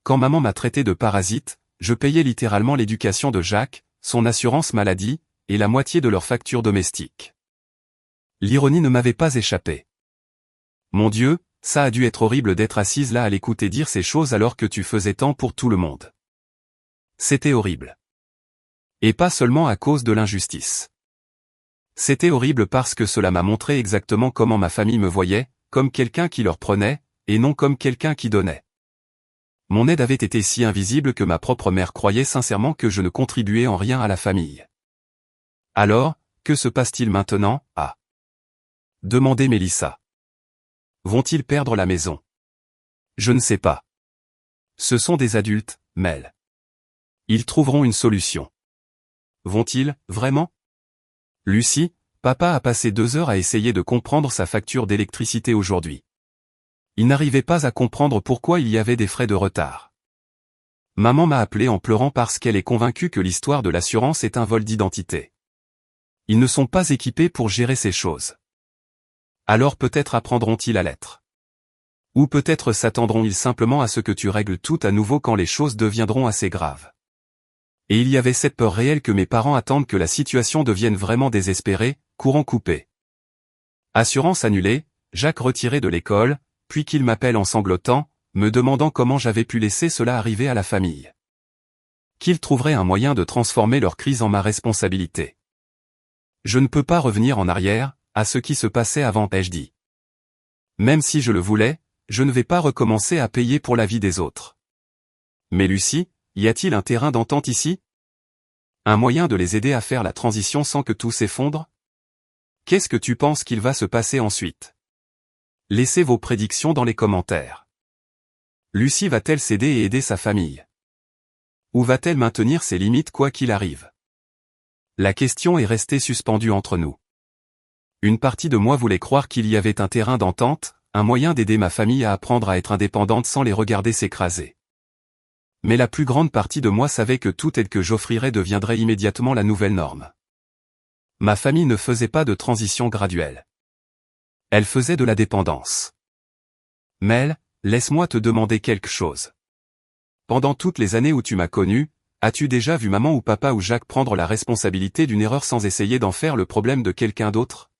Quand maman m'a traité de parasite, je payais littéralement l'éducation de Jacques, son assurance maladie, et la moitié de leur facture domestique. L'ironie ne m'avait pas échappé. Mon Dieu, ça a dû être horrible d'être assise là à l'écouter dire ces choses alors que tu faisais tant pour tout le monde. C'était horrible. Et pas seulement à cause de l'injustice. C'était horrible parce que cela m'a montré exactement comment ma famille me voyait, comme quelqu'un qui leur prenait, et non comme quelqu'un qui donnait. Mon aide avait été si invisible que ma propre mère croyait sincèrement que je ne contribuais en rien à la famille. Alors, que se passe-t-il maintenant, demandait Mélissa. Vont-ils perdre la maison? Je ne sais pas. Ce sont des adultes, Mel. Ils trouveront une solution. Vont-ils, vraiment? Lucie, papa a passé 2 heures à essayer de comprendre sa facture d'électricité aujourd'hui. Il n'arrivait pas à comprendre pourquoi il y avait des frais de retard. Maman m'a appelé en pleurant parce qu'elle est convaincue que l'histoire de l'assurance est un vol d'identité. Ils ne sont pas équipés pour gérer ces choses. Alors peut-être apprendront-ils à l'être. Ou peut-être s'attendront-ils simplement à ce que tu règles tout à nouveau quand les choses deviendront assez graves. Et il y avait cette peur réelle que mes parents attendent que la situation devienne vraiment désespérée, courant coupé. Assurance annulée, Jacques retiré de l'école, puis qu'il m'appelle en sanglotant, me demandant comment j'avais pu laisser cela arriver à la famille. Qu'ils trouveraient un moyen de transformer leur crise en ma responsabilité. Je ne peux pas revenir en arrière, à ce qui se passait avant, ai-je dit. Même si je le voulais, je ne vais pas recommencer à payer pour la vie des autres. Mais Lucie, y a-t-il un terrain d'entente ici? Un moyen de les aider à faire la transition sans que tout s'effondre? Qu'est-ce que tu penses qu'il va se passer ensuite? Laissez vos prédictions dans les commentaires. Lucie va-t-elle céder et aider sa famille? Ou va-t-elle maintenir ses limites quoi qu'il arrive? La question est restée suspendue entre nous. Une partie de moi voulait croire qu'il y avait un terrain d'entente, un moyen d'aider ma famille à apprendre à être indépendante sans les regarder s'écraser. Mais la plus grande partie de moi savait que tout aide que j'offrirais deviendrait immédiatement la nouvelle norme. Ma famille ne faisait pas de transition graduelle. Elle faisait de la dépendance. Mel, laisse-moi te demander quelque chose. Pendant toutes les années où tu m'as connu, as-tu déjà vu maman ou papa ou Jacques prendre la responsabilité d'une erreur sans essayer d'en faire le problème de quelqu'un d'autre?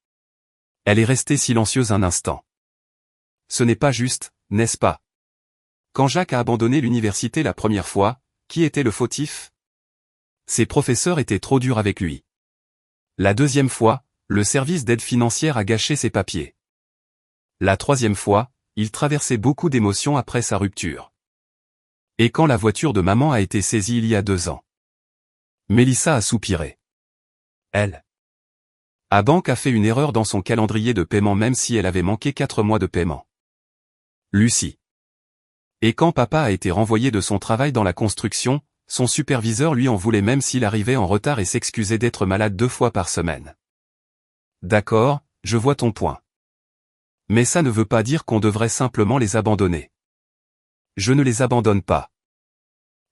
Elle est restée silencieuse un instant. Ce n'est pas juste, n'est-ce pas? Quand Jacques a abandonné l'université la première fois, qui était le fautif? Ses professeurs étaient trop durs avec lui. La deuxième fois, le service d'aide financière a gâché ses papiers. La troisième fois, il traversait beaucoup d'émotions après sa rupture. Et quand la voiture de maman a été saisie il y a 2 ans. Mélissa a soupiré. Elle. La banque a fait une erreur dans son calendrier de paiement même si elle avait manqué 4 mois de paiement. Lucie. Et quand papa a été renvoyé de son travail dans la construction, son superviseur lui en voulait même s'il arrivait en retard et s'excusait d'être malade 2 fois par semaine. D'accord, je vois ton point. Mais ça ne veut pas dire qu'on devrait simplement les abandonner. Je ne les abandonne pas.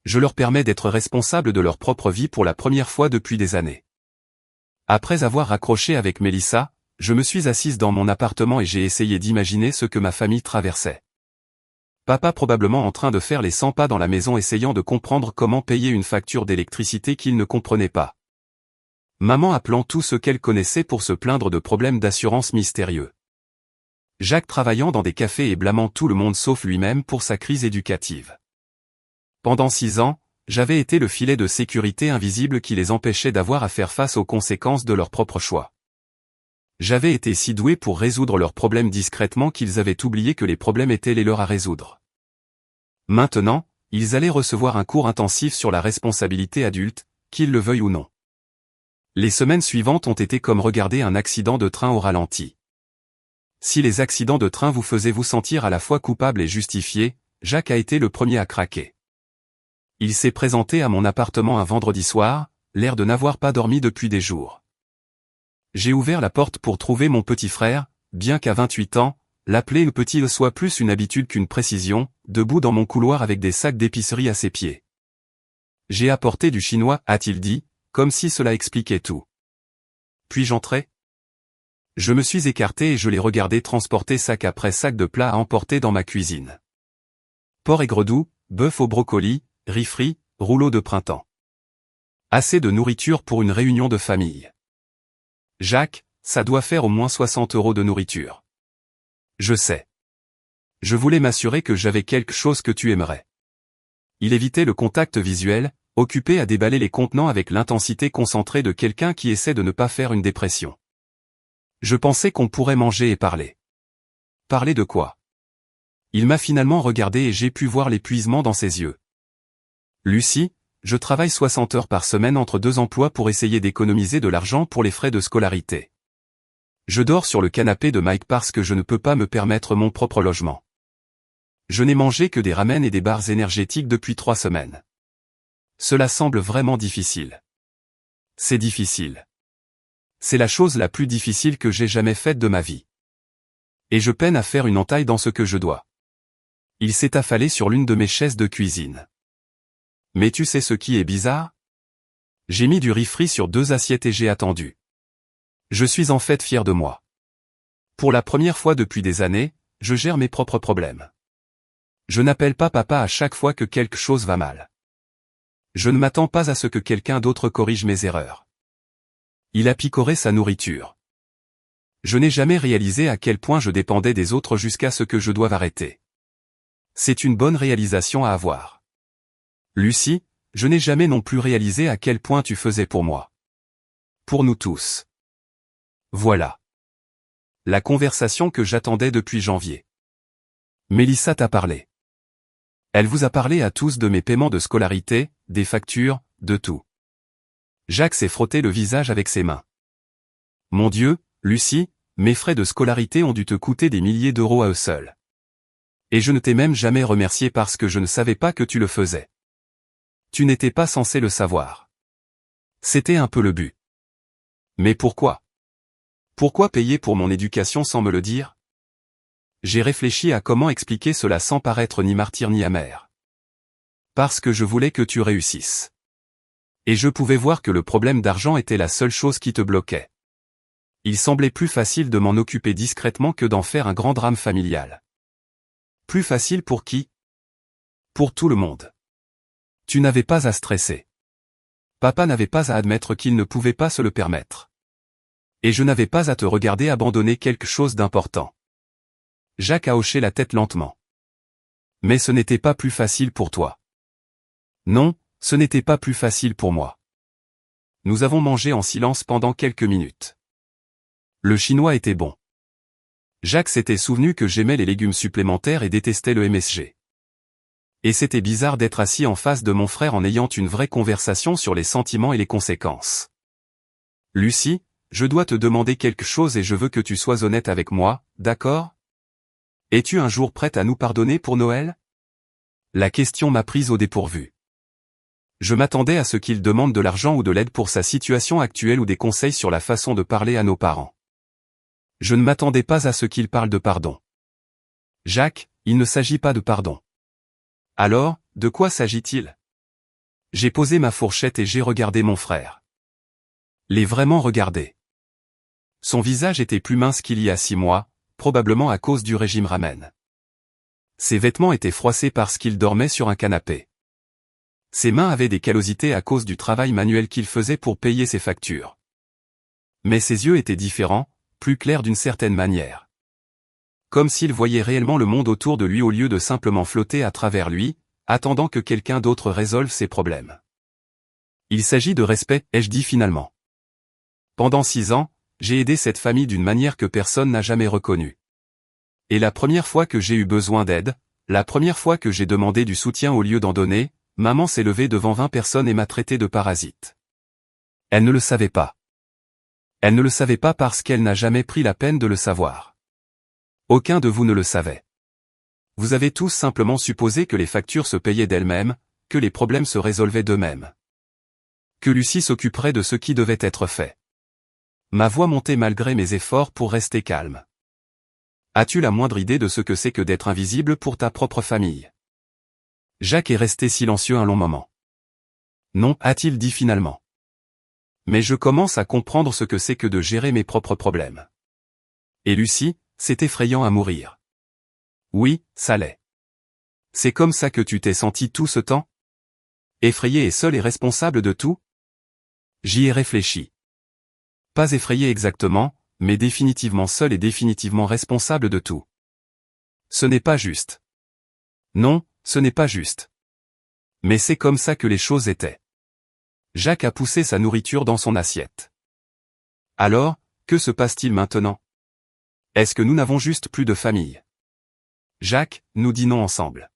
Je leur permets d'être responsables de leur propre vie pour la première fois depuis des années. Après avoir raccroché avec Mélissa, je me suis assise dans mon appartement et j'ai essayé d'imaginer ce que ma famille traversait. Papa probablement en train de faire les 100 pas dans la maison essayant de comprendre comment payer une facture d'électricité qu'il ne comprenait pas. Maman appelant tout ce qu'elle connaissait pour se plaindre de problèmes d'assurance mystérieux. Jacques travaillant dans des cafés et blâmant tout le monde sauf lui-même pour sa crise éducative. Pendant 6 ans, j'avais été le filet de sécurité invisible qui les empêchait d'avoir à faire face aux conséquences de leurs propres choix. J'avais été si doué pour résoudre leurs problèmes discrètement qu'ils avaient oublié que les problèmes étaient les leurs à résoudre. Maintenant, ils allaient recevoir un cours intensif sur la responsabilité adulte, qu'ils le veuillent ou non. Les semaines suivantes ont été comme regarder un accident de train au ralenti. Si les accidents de train vous faisaient vous sentir à la fois coupable et justifié, Jacques a été le premier à craquer. Il s'est présenté à mon appartement un vendredi soir, l'air de n'avoir pas dormi depuis des jours. J'ai ouvert la porte pour trouver mon petit frère, bien qu'à 28 ans, l'appeler le petit soit plus une habitude qu'une précision, debout dans mon couloir avec des sacs d'épicerie à ses pieds. J'ai apporté du chinois, a-t-il dit, comme si cela expliquait tout. Puis-je entrer ? Je me suis écarté et je l'ai regardé transporter sac après sac de plats à emporter dans ma cuisine. Porc aigre doux, bœuf au brocoli, riz frit, rouleau de printemps. Assez de nourriture pour une réunion de famille. Jacques, ça doit faire au moins 60 € de nourriture. Je sais. Je voulais m'assurer que j'avais quelque chose que tu aimerais. Il évitait le contact visuel, occupé à déballer les contenants avec l'intensité concentrée de quelqu'un qui essaie de ne pas faire une dépression. Je pensais qu'on pourrait manger et parler. Parler de quoi ? Il m'a finalement regardé et j'ai pu voir l'épuisement dans ses yeux. Lucie, je travaille 60 heures par semaine entre 2 emplois pour essayer d'économiser de l'argent pour les frais de scolarité. Je dors sur le canapé de Mike parce que je ne peux pas me permettre mon propre logement. Je n'ai mangé que des ramen et des barres énergétiques depuis 3 semaines. Cela semble vraiment difficile. C'est difficile. C'est la chose la plus difficile que j'ai jamais faite de ma vie. Et je peine à faire une entaille dans ce que je dois. Il s'est affalé sur l'une de mes chaises de cuisine. Mais tu sais ce qui est bizarre ? J'ai mis du riz frit sur 2 assiettes et j'ai attendu. Je suis en fait fier de moi. Pour la première fois depuis des années, je gère mes propres problèmes. Je n'appelle pas papa à chaque fois que quelque chose va mal. Je ne m'attends pas à ce que quelqu'un d'autre corrige mes erreurs. Il a picoré sa nourriture. Je n'ai jamais réalisé à quel point je dépendais des autres jusqu'à ce que je doive arrêter. C'est une bonne réalisation à avoir. Lucie, je n'ai jamais non plus réalisé à quel point tu faisais pour moi. Pour nous tous. Voilà. La conversation que j'attendais depuis janvier. Mélissa t'a parlé. Elle vous a parlé à tous de mes paiements de scolarité, des factures, de tout. Jacques s'est frotté le visage avec ses mains. Mon Dieu, Lucie, mes frais de scolarité ont dû te coûter des milliers d'euros à eux seuls. Et je ne t'ai même jamais remercié parce que je ne savais pas que tu le faisais. Tu n'étais pas censé le savoir. C'était un peu le but. Mais pourquoi ? Pourquoi payer pour mon éducation sans me le dire ? J'ai réfléchi à comment expliquer cela sans paraître ni martyr ni amer. Parce que je voulais que tu réussisses. Et je pouvais voir que le problème d'argent était la seule chose qui te bloquait. Il semblait plus facile de m'en occuper discrètement que d'en faire un grand drame familial. Plus facile pour qui ? Pour tout le monde. Tu n'avais pas à stresser. Papa n'avait pas à admettre qu'il ne pouvait pas se le permettre. Et je n'avais pas à te regarder abandonner quelque chose d'important. Jacques a hoché la tête lentement. Mais ce n'était pas plus facile pour toi. Non, ce n'était pas plus facile pour moi. Nous avons mangé en silence pendant quelques minutes. Le chinois était bon. Jacques s'était souvenu que j'aimais les légumes supplémentaires et détestais le MSG. Et c'était bizarre d'être assis en face de mon frère en ayant une vraie conversation sur les sentiments et les conséquences. Lucie, je dois te demander quelque chose et je veux que tu sois honnête avec moi, d'accord ? Es-tu un jour prête à nous pardonner pour Noël ? La question m'a prise au dépourvu. Je m'attendais à ce qu'il demande de l'argent ou de l'aide pour sa situation actuelle ou des conseils sur la façon de parler à nos parents. Je ne m'attendais pas à ce qu'il parle de pardon. Jacques, il ne s'agit pas de pardon. Alors, de quoi s'agit-il ? J'ai posé ma fourchette et j'ai regardé mon frère. Les vraiment regarder. Son visage était plus mince qu'il y a 6 mois, probablement à cause du régime ramen. Ses vêtements étaient froissés parce qu'il dormait sur un canapé. Ses mains avaient des callosités à cause du travail manuel qu'il faisait pour payer ses factures. Mais ses yeux étaient différents, plus clairs d'une certaine manière. Comme s'il voyait réellement le monde autour de lui au lieu de simplement flotter à travers lui, attendant que quelqu'un d'autre résolve ses problèmes. Il s'agit de respect, ai-je dit finalement. Pendant 6 ans, j'ai aidé cette famille d'une manière que personne n'a jamais reconnue. Et la première fois que j'ai eu besoin d'aide, la première fois que j'ai demandé du soutien au lieu d'en donner, maman s'est levée devant 20 personnes et m'a traité de parasite. Elle ne le savait pas. Elle ne le savait pas parce qu'elle n'a jamais pris la peine de le savoir. Aucun de vous ne le savait. Vous avez tous simplement supposé que les factures se payaient d'elles-mêmes, que les problèmes se résolvaient d'eux-mêmes. Que Lucie s'occuperait de ce qui devait être fait. Ma voix montait malgré mes efforts pour rester calme. As-tu la moindre idée de ce que c'est que d'être invisible pour ta propre famille? Jacques est resté silencieux un long moment. Non, a-t-il dit finalement. Mais je commence à comprendre ce que c'est que de gérer mes propres problèmes. Et Lucie, c'est effrayant à mourir. Oui, ça l'est. C'est comme ça que tu t'es senti tout ce temps? Effrayé et seul et responsable de tout? J'y ai réfléchi. Pas effrayé exactement, mais définitivement seul et définitivement responsable de tout. Ce n'est pas juste. Non, ce n'est pas juste. Mais c'est comme ça que les choses étaient. Jacques a poussé sa nourriture dans son assiette. Alors, que se passe-t-il maintenant? Est-ce que nous n'avons juste plus de famille? Jacques, nous dînons ensemble.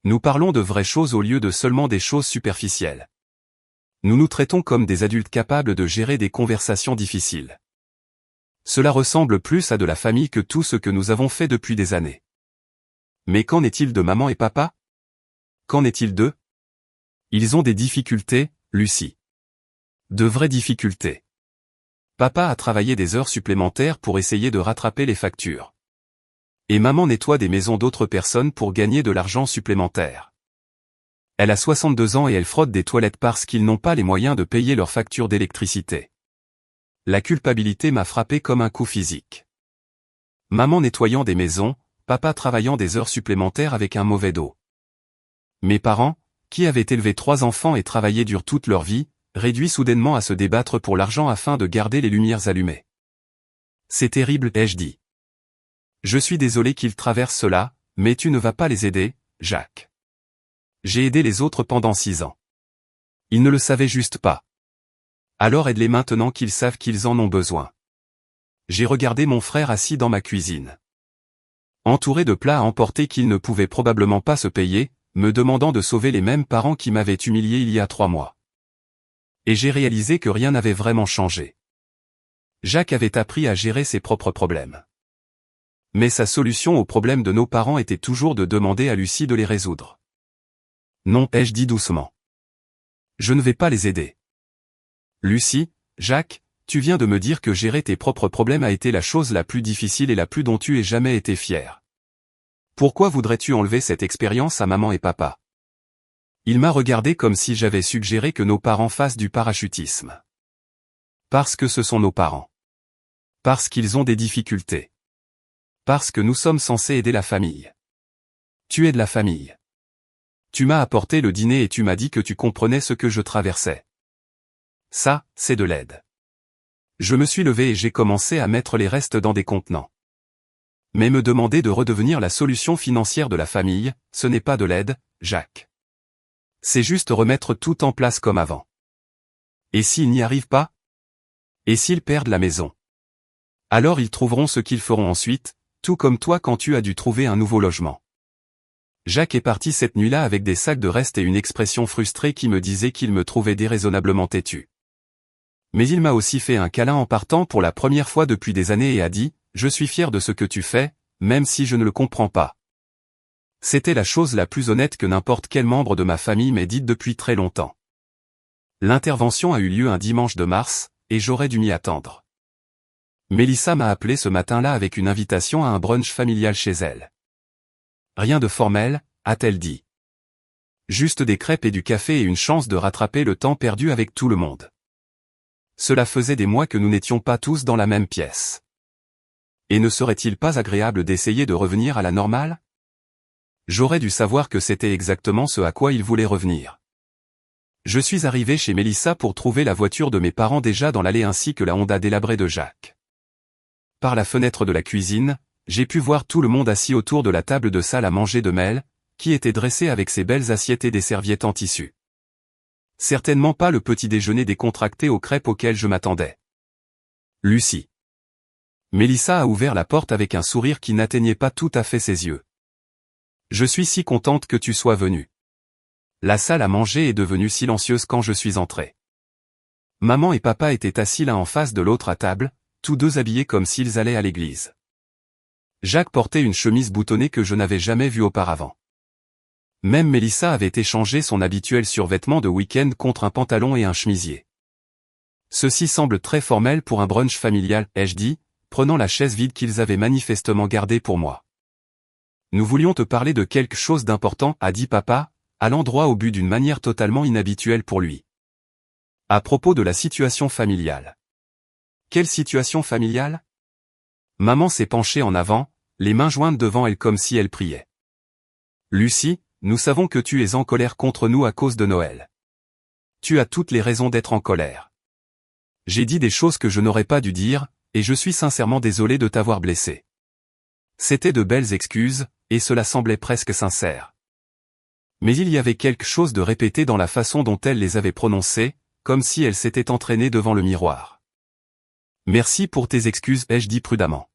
Nous parlons de vraies choses au lieu de seulement des choses superficielles. Nous nous traitons comme des adultes capables de gérer des conversations difficiles. Cela ressemble plus à de la famille que tout ce que nous avons fait depuis des années. Mais qu'en est-il de maman et papa? Qu'en est-il d'eux? Ils ont des difficultés, Lucie. De vraies difficultés. Papa a travaillé des heures supplémentaires pour essayer de rattraper les factures. Et maman nettoie des maisons d'autres personnes pour gagner de l'argent supplémentaire. Elle a 62 ans et elle frotte des toilettes parce qu'ils n'ont pas les moyens de payer leurs factures d'électricité. La culpabilité m'a frappé comme un coup physique. Maman nettoyant des maisons, papa travaillant des heures supplémentaires avec un mauvais dos. Mes parents, qui avaient élevé 3 enfants et travaillé dur toute leur vie, réduits soudainement à se débattre pour l'argent afin de garder les lumières allumées. C'est terrible, ai-je dit. Je suis désolé qu'ils traversent cela, mais tu ne vas pas les aider, Jacques. J'ai aidé les autres pendant 6 ans. Ils ne le savaient juste pas. Alors aide-les maintenant qu'ils savent qu'ils en ont besoin. J'ai regardé mon frère assis dans ma cuisine. Entouré de plats à emporter qu'il ne pouvait probablement pas se payer, me demandant de sauver les mêmes parents qui m'avaient humilié il y a 3 mois. Et j'ai réalisé que rien n'avait vraiment changé. Jacques avait appris à gérer ses propres problèmes. Mais sa solution aux problèmes de nos parents était toujours de demander à Lucie de les résoudre. Non, ai-je dit doucement. Je ne vais pas les aider. Lucie, Jacques, tu viens de me dire que gérer tes propres problèmes a été la chose la plus difficile et la plus dont tu aies jamais été fier. Pourquoi voudrais-tu enlever cette expérience à maman et papa? Il m'a regardé comme si j'avais suggéré que nos parents fassent du parachutisme. Parce que ce sont nos parents. Parce qu'ils ont des difficultés. Parce que nous sommes censés aider la famille. Tu aides la famille. Tu m'as apporté le dîner et tu m'as dit que tu comprenais ce que je traversais. Ça, c'est de l'aide. Je me suis levé et j'ai commencé à mettre les restes dans des contenants. Mais me demander de redevenir la solution financière de la famille, ce n'est pas de l'aide, Jacques. C'est juste remettre tout en place comme avant. Et s'ils n'y arrivent pas? Et s'ils perdent la maison? Alors ils trouveront ce qu'ils feront ensuite, tout comme toi quand tu as dû trouver un nouveau logement. Jacques est parti cette nuit-là avec des sacs de restes et une expression frustrée qui me disait qu'il me trouvait déraisonnablement têtu. Mais il m'a aussi fait un câlin en partant pour la première fois depuis des années et a dit « Je suis fier de ce que tu fais, même si je ne le comprends pas. » C'était la chose la plus honnête que n'importe quel membre de ma famille m'ait dite depuis très longtemps. L'intervention a eu lieu un dimanche de mars, et j'aurais dû m'y attendre. Mélissa m'a appelé ce matin-là avec une invitation à un brunch familial chez elle. Rien de formel, a-t-elle dit. Juste des crêpes et du café et une chance de rattraper le temps perdu avec tout le monde. Cela faisait des mois que nous n'étions pas tous dans la même pièce. Et ne serait-il pas agréable d'essayer de revenir à la normale? J'aurais dû savoir que c'était exactement ce à quoi il voulait revenir. Je suis arrivé chez Mélissa pour trouver la voiture de mes parents déjà dans l'allée ainsi que la Honda délabrée de Jacques. Par la fenêtre de la cuisine, j'ai pu voir tout le monde assis autour de la table de salle à manger de Mel, qui était dressée avec ses belles assiettes et des serviettes en tissu. Certainement pas le petit déjeuner décontracté aux crêpes auquel je m'attendais. Lucie. Mélissa a ouvert la porte avec un sourire qui n'atteignait pas tout à fait ses yeux. Je suis si contente que tu sois venue. La salle à manger est devenue silencieuse quand je suis entré. Maman et papa étaient assis l'un en face de l'autre à table, tous deux habillés comme s'ils allaient à l'église. Jacques portait une chemise boutonnée que je n'avais jamais vue auparavant. Même Mélissa avait échangé son habituel survêtement de week-end contre un pantalon et un chemisier. Ceci semble très formel pour un brunch familial, ai-je dit, prenant la chaise vide qu'ils avaient manifestement gardée pour moi. Nous voulions te parler de quelque chose d'important, a dit papa, allant droit au but d'une manière totalement inhabituelle pour lui. À propos de la situation familiale. Quelle situation familiale? Maman s'est penchée en avant, les mains jointes devant elle comme si elle priait. Lucie, nous savons que tu es en colère contre nous à cause de Noël. Tu as toutes les raisons d'être en colère. J'ai dit des choses que je n'aurais pas dû dire, et je suis sincèrement désolé de t'avoir blessé. C'étaient de belles excuses, et cela semblait presque sincère. Mais il y avait quelque chose de répété dans la façon dont elle les avait prononcées, comme si elle s'était entraînée devant le miroir. Merci pour tes excuses, ai-je dit prudemment.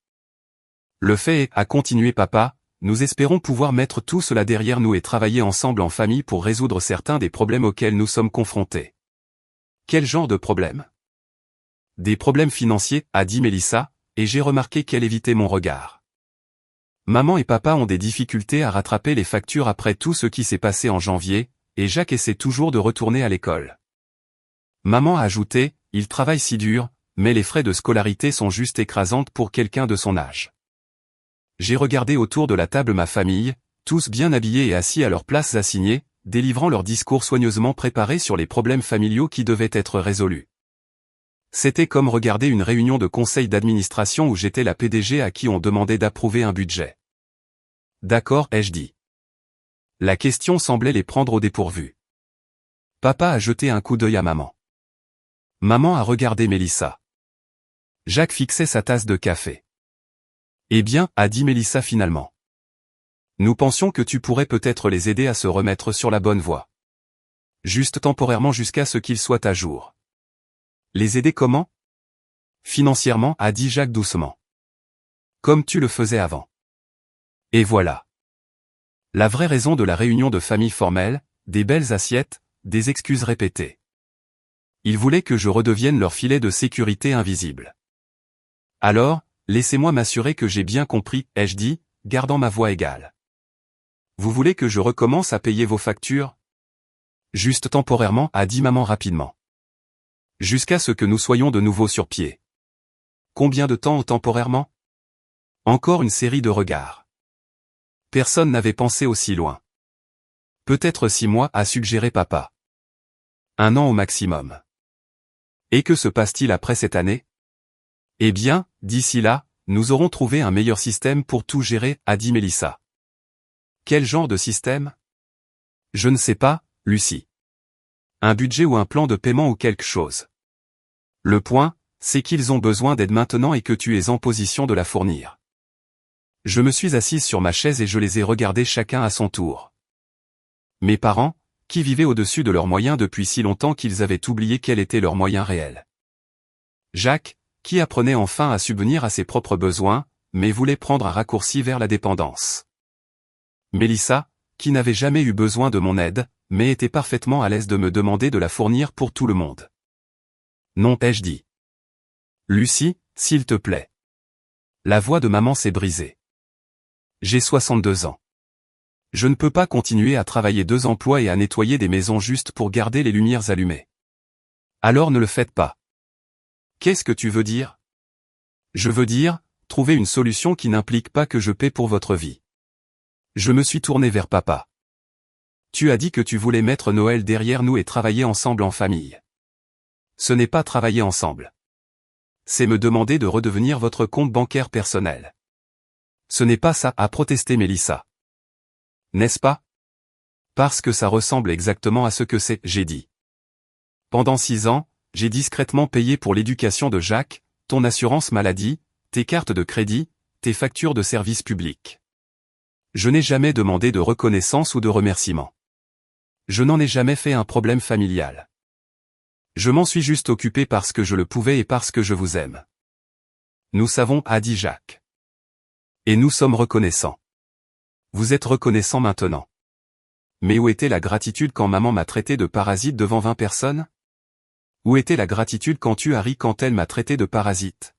Le fait est, a continué papa, nous espérons pouvoir mettre tout cela derrière nous et travailler ensemble en famille pour résoudre certains des problèmes auxquels nous sommes confrontés. Quel genre de problèmes? Des problèmes financiers, a dit Mélissa, et j'ai remarqué qu'elle évitait mon regard. Maman et papa ont des difficultés à rattraper les factures après tout ce qui s'est passé en janvier, et Jacques essaie toujours de retourner à l'école. Maman a ajouté, il travaille si dur, mais les frais de scolarité sont juste écrasantes pour quelqu'un de son âge. J'ai regardé autour de la table ma famille, tous bien habillés et assis à leurs places assignées, délivrant leurs discours soigneusement préparés sur les problèmes familiaux qui devaient être résolus. C'était comme regarder une réunion de conseil d'administration où j'étais la PDG à qui on demandait d'approuver un budget. D'accord, ai-je dit. La question semblait les prendre au dépourvu. Papa a jeté un coup d'œil à maman. Maman a regardé Mélissa. Jacques fixait sa tasse de café. Eh bien, a dit Mélissa finalement. Nous pensions que tu pourrais peut-être les aider à se remettre sur la bonne voie. Juste temporairement jusqu'à ce qu'ils soient à jour. Les aider comment? Financièrement, a dit Jacques doucement. Comme tu le faisais avant. Et voilà. La vraie raison de la réunion de famille formelle, des belles assiettes, des excuses répétées. Ils voulaient que je redevienne leur filet de sécurité invisible. Alors, laissez-moi m'assurer que j'ai bien compris, ai-je dit, gardant ma voix égale. Vous voulez que je recommence à payer vos factures? Juste temporairement, a dit maman rapidement. Jusqu'à ce que nous soyons de nouveau sur pied. Combien de temps temporairement? Encore une série de regards. Personne n'avait pensé aussi loin. Peut-être 6 mois, a suggéré papa. 1 an au maximum. Et que se passe-t-il après cette année? Eh bien, d'ici là, nous aurons trouvé un meilleur système pour tout gérer, a dit Mélissa. Quel genre de système? Je ne sais pas, Lucie. Un budget ou un plan de paiement ou quelque chose. Le point, c'est qu'ils ont besoin d'aide maintenant et que tu es en position de la fournir. Je me suis assise sur ma chaise et je les ai regardés chacun à son tour. Mes parents, qui vivaient au-dessus de leurs moyens depuis si longtemps qu'ils avaient oublié quels étaient leurs moyens réels. Jacques, qui apprenait enfin à subvenir à ses propres besoins, mais voulait prendre un raccourci vers la dépendance. Mélissa, qui n'avait jamais eu besoin de mon aide, mais était parfaitement à l'aise de me demander de la fournir pour tout le monde. Non, ai-je dit. Lucie, s'il te plaît. La voix de maman s'est brisée. J'ai 62 ans. Je ne peux pas continuer à travailler 2 emplois et à nettoyer des maisons juste pour garder les lumières allumées. Alors ne le faites pas. Qu'est-ce que tu veux dire? Je veux dire, trouver une solution qui n'implique pas que je paie pour votre vie. Je me suis tourné vers papa. Tu as dit que tu voulais mettre Noël derrière nous et travailler ensemble en famille. Ce n'est pas travailler ensemble. C'est me demander de redevenir votre compte bancaire personnel. Ce n'est pas ça, a protesté Mélissa. N'est-ce pas? Parce que ça ressemble exactement à ce que c'est, j'ai dit. Pendant 6 ans, j'ai discrètement payé pour l'éducation de Jacques, ton assurance maladie, tes cartes de crédit, tes factures de services publics. Je n'ai jamais demandé de reconnaissance ou de remerciement. Je n'en ai jamais fait un problème familial. Je m'en suis juste occupé parce que je le pouvais et parce que je vous aime. Nous savons, a dit Jacques. Et nous sommes reconnaissants. Vous êtes reconnaissants maintenant. Mais où était la gratitude quand maman m'a traité de parasite devant 20 personnes? Où était la gratitude quand tu as ri quand elle m'a traité de parasite?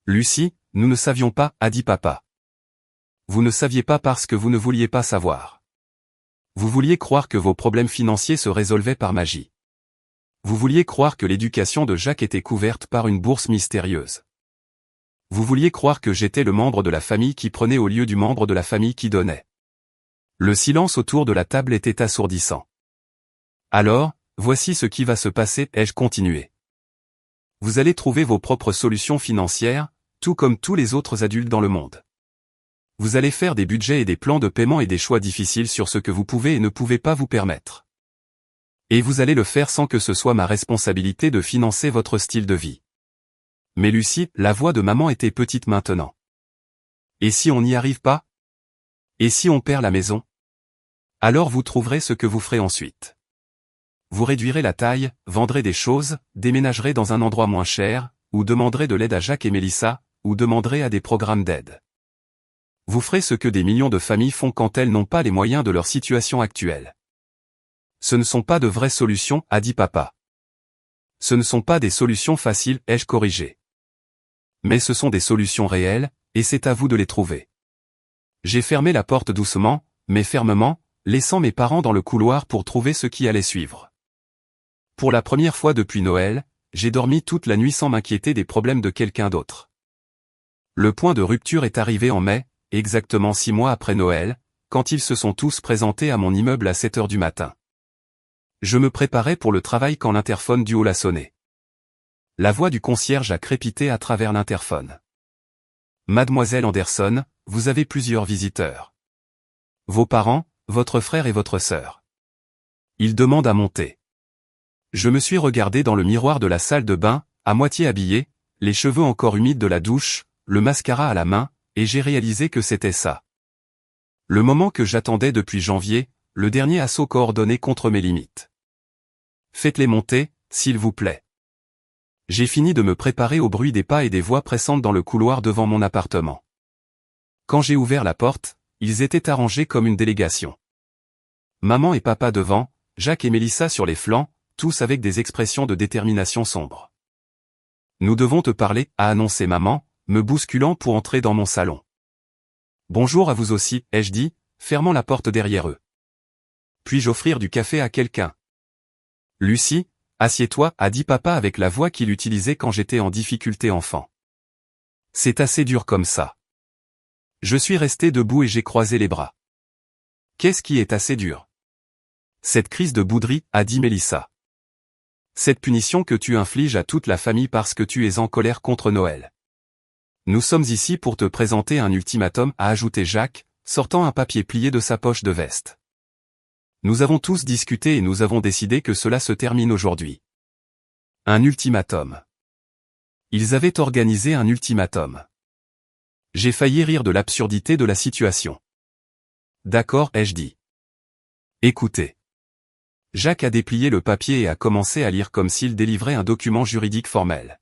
Lucie, nous ne savions pas, a dit papa. Vous ne saviez pas parce que vous ne vouliez pas savoir. Vous vouliez croire que vos problèmes financiers se résolvaient par magie. Vous vouliez croire que l'éducation de Jacques était couverte par une bourse mystérieuse. Vous vouliez croire que j'étais le membre de la famille qui prenait au lieu du membre de la famille qui donnait. Le silence autour de la table était assourdissant. Alors, voici ce qui va se passer, ai-je continué. Vous allez trouver vos propres solutions financières, tout comme tous les autres adultes dans le monde. Vous allez faire des budgets et des plans de paiement et des choix difficiles sur ce que vous pouvez et ne pouvez pas vous permettre. Et vous allez le faire sans que ce soit ma responsabilité de financer votre style de vie. Mais Lucie, la voix de maman était petite maintenant. Et si on n'y arrive pas? Et si on perd la maison? Alors vous trouverez ce que vous ferez ensuite. Vous réduirez la taille, vendrez des choses, déménagerez dans un endroit moins cher, ou demanderez de l'aide à Jacques et Mélissa, ou demanderez à des programmes d'aide. Vous ferez ce que des millions de familles font quand elles n'ont pas les moyens de leur situation actuelle. Ce ne sont pas de vraies solutions, a dit papa. Ce ne sont pas des solutions faciles, ai-je corrigé. Mais ce sont des solutions réelles, et c'est à vous de les trouver. J'ai fermé la porte doucement, mais fermement, laissant mes parents dans le couloir pour trouver ce qui allait suivre. Pour la première fois depuis Noël, j'ai dormi toute la nuit sans m'inquiéter des problèmes de quelqu'un d'autre. Le point de rupture est arrivé en mai, exactement 6 mois après Noël, quand ils se sont tous présentés à mon immeuble à 7 heures du matin. Je me préparais pour le travail quand l'interphone du hall a sonné. La voix du concierge a crépité à travers l'interphone. Mademoiselle Anderson, vous avez plusieurs visiteurs. Vos parents, votre frère et votre sœur. Ils demandent à monter. Je me suis regardé dans le miroir de la salle de bain, à moitié habillé, les cheveux encore humides de la douche, le mascara à la main, et j'ai réalisé que c'était ça. Le moment que j'attendais depuis janvier, le dernier assaut coordonné contre mes limites. Faites-les monter, s'il vous plaît. J'ai fini de me préparer au bruit des pas et des voix pressantes dans le couloir devant mon appartement. Quand j'ai ouvert la porte, ils étaient arrangés comme une délégation. Maman et papa devant, Jacques et Mélissa sur les flancs, tous avec des expressions de détermination sombre. Nous devons te parler, a annoncé maman, me bousculant pour entrer dans mon salon. Bonjour à vous aussi, ai-je dit, fermant la porte derrière eux. Puis-je offrir du café à quelqu'un? Lucie, assieds-toi, a dit papa avec la voix qu'il utilisait quand j'étais en difficulté enfant. C'est assez dur comme ça. Je suis resté debout et j'ai croisé les bras. Qu'est-ce qui est assez dur? Cette crise de bouderie, a dit Mélissa. Cette punition que tu infliges à toute la famille parce que tu es en colère contre Noël. Nous sommes ici pour te présenter un ultimatum, a ajouté Jacques, sortant un papier plié de sa poche de veste. Nous avons tous discuté et nous avons décidé que cela se termine aujourd'hui. Un ultimatum. Ils avaient organisé un ultimatum. J'ai failli rire de l'absurdité de la situation. D'accord, ai-je dit. Écoutez. Jacques a déplié le papier et a commencé à lire comme s'il délivrait un document juridique formel.